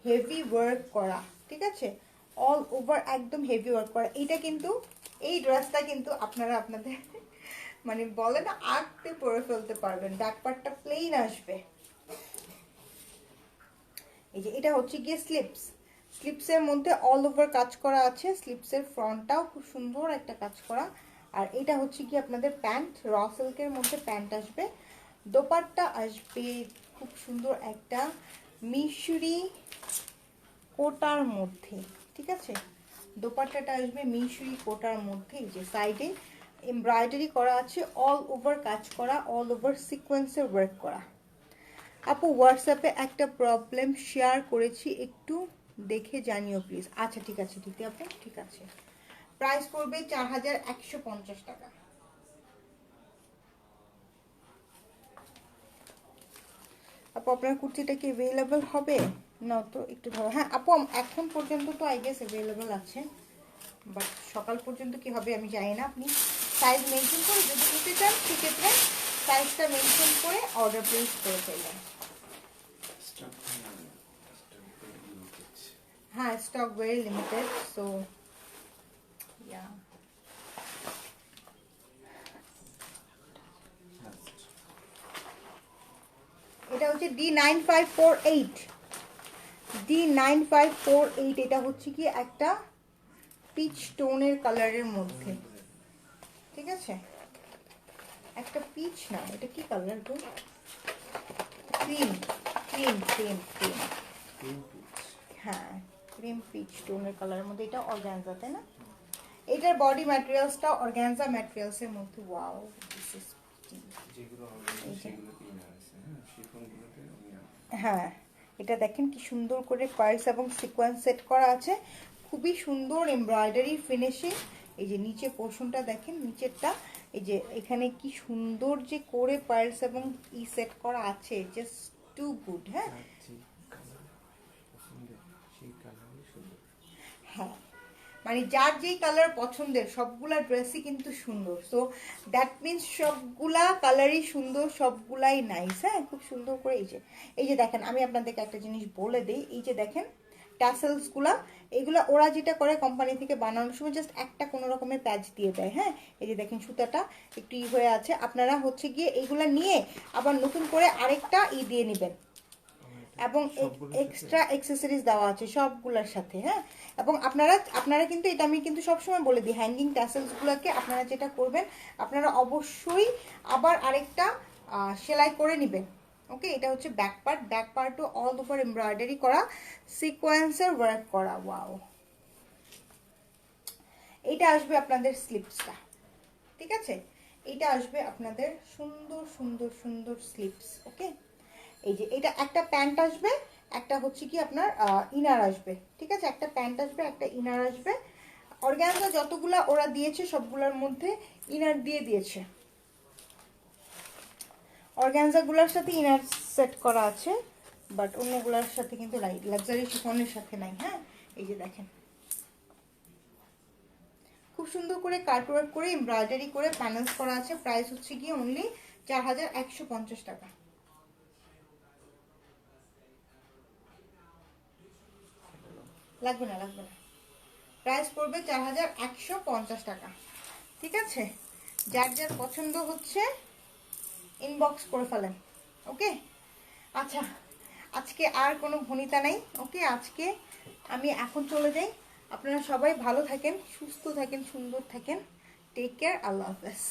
হেভি ওয়ার্ক করা, ঠিক আছে, অল ওভার একদম হেভি ওয়ার্ক করা। এটা কিন্তু এই ড্রেসটা কিন্তু আপনারা আপনাদের মানে বলে না আঁকতে পরে ফেলতে পারবেন, ব্যাক পার্টটা প্লেন আসবে। এই যে এটা হচ্ছে গিয়ে স্লিপস, স্লিপসের মধ্যে অল ওভার কাজ করা আছে, স্লিপসের ফ্রন্টটাও খুব সুন্দর একটা কাজ করা। আর এটা হচ্ছে কি আপনাদের প্যান্ট, র সিল্কের মধ্যে প্যান্ট আসবে, দোপাট্টা আসবে খুব সুন্দর একটা মিশরি কোটার মধ্যে, ঠিক আছে, দোপাট্টাটা আসবে মিশরি কোটার মধ্যে। এই যে সাইডে এমব্রয়ডারি করা আছে, অল ওভার কাজ করা, অল ওভার সিকোয়েন্সের ওয়ার্ক করা। আপু হোয়াটসঅ্যাপে একটা প্রবলেম শেয়ার করেছি, একটু দেখে জানিও প্লিজ। আচ্ছা ঠিক আছে দিদি আপু, ঠিক আছে। প্রাইস পড়বে 4150 টাকা। আপু আপনার কুর্তিটা কি অ্যাভেলেবল হবে? না তো একটু ধরো, হ্যাঁ আপু এখন পর্যন্ত তো আই গেস অ্যাভেলেবল আছে, বাট সকাল পর্যন্ত কি হবে আমি জানি না। আপনি সাইজ মেনশন করে যদি নিতে চান সেক্ষেত্রে সাইজটা মেনশন করে অর্ডার প্লেস করে ফেলবেন। হ্যাঁ, stock very limited, so yeah. এটা হচ্ছে D9548, D9548, এটা হচ্ছে কি একটা পিচ টোনের কালারের মধ্যে, ঠিক আছে, একটা পিচ না, এটা কি কালার গো, ক্রিম ক্রিম ক্রিম ক্রিম, হ্যাঁ ক্রিম পিচ টোনের কালারের মধ্যে। এটা অর্গানজা, তাই না? এটার বডি ম্যাটেরিয়ালসটা অর্গানজা ম্যাটেরিয়ালসের মধ্যে। ওয়াও, দিস ইজ হ্যাঁ, এটা দেখেন কি সুন্দর করে পার্লস এবং সিকোয়েন্স সেট করা আছে, খুবই সুন্দর এমব্রয়ডারি ফিনিশিং। এই যে নিচে পোর্শনটা দেখেন, নিচেরটা এই যে এখানে কি সুন্দর যে করে পার্লস এবং ই সেট করা আছে, জাস্ট টু গুড। হ্যাঁ হ্যাঁ, মানে যার যেই কালার পছন্দের সবগুলা ড্রেসই কিন্তু সুন্দর, সো দ্যাট মিনস সবগুলা কালারই সুন্দর, সবগুলাই নাইস। হ্যাঁ, খুব সুন্দর করে এই যে দেখেন, আমি আপনাদেরকে একটা জিনিস বলে দিই, এই যে দেখেন ট্যাসেলসগুলা, এগুলা ওরা যেটা করে কোম্পানি থেকে বানানোর সময় জাস্ট একটা কোনো রকমের প্যাচ দিয়ে দেয়। হ্যাঁ, এই যে দেখেন সুতাটা একটু হয়ে আছে, আপনারা হচ্ছে গিয়ে এইগুলা নিয়ে আবার নতুন করে আরেকটা দিয়ে নেবেন, এবং এক্সট্রা অ্যাক্সেসরিজ দেওয়া আছে সবগুলোর সাথে। হ্যাঁ, এবং আপনারা কিন্তু এটা আমি কিন্তু সবসময় বলে দিই, হ্যাঙ্গিং ট্যাসেলসগুলোকে আপনারা যেটা করবেন, আপনারা অবশ্যই আবার আরেকটা সেলাই করে নেবেন। ওকে, এটা হচ্ছে ব্যাক পার্ট, ব্যাক পার্টও অল ওভার এমব্রয়ডারি করা, সিকোয়েন্সের ওয়ার্ক করা। ওয়াও, এটা আসবে আপনাদের স্লিপসটা, ঠিক আছে, এটা আসবে আপনাদের সুন্দর সুন্দর সুন্দর স্লিপস। ওকে, এই যে এটা একটা প্যান্ট আসবে, একটা হচ্ছে কি আপনার ইনার আসবে, ঠিক আছে, একটা প্যান্ট আসবে, একটা ইনার আসবে। অর্গানজা যতগুলা ওরা দিয়েছে সবগুলোর মধ্যে ইনার দিয়ে দিয়েছে, অর্গানজাগুলোর সাথে ইনার সেট করা আছে, বাট অন্যগুলোর সাথে কিন্তু নাই, লাক্সারি শিফনের সাথে নাই। হ্যাঁ, এই যে দেখেন খুব সুন্দর করে কাটওয়ার্ক করে এমব্রয়ডারি করে প্যানেলস করা আছে। প্রাইস হচ্ছে গিয়ে অনলি 4150 টাকা। লাগবে না লাগবে না, প্রাইস পড়বে 4150 টাকা, ঠিক আছে। যার যার পছন্দ হচ্ছে ইনবক্স করে ফেলেন। ওকে, আচ্ছা আজকে আর কোনো ভনিতা নাই। ওকে, আজকে আমি এখন চলে যাই। আপনারা সবাই ভালো থাকেন, সুস্থ থাকেন, সুন্দর থাকেন। টেক কেয়ার, আল্লাহ হাফেজ।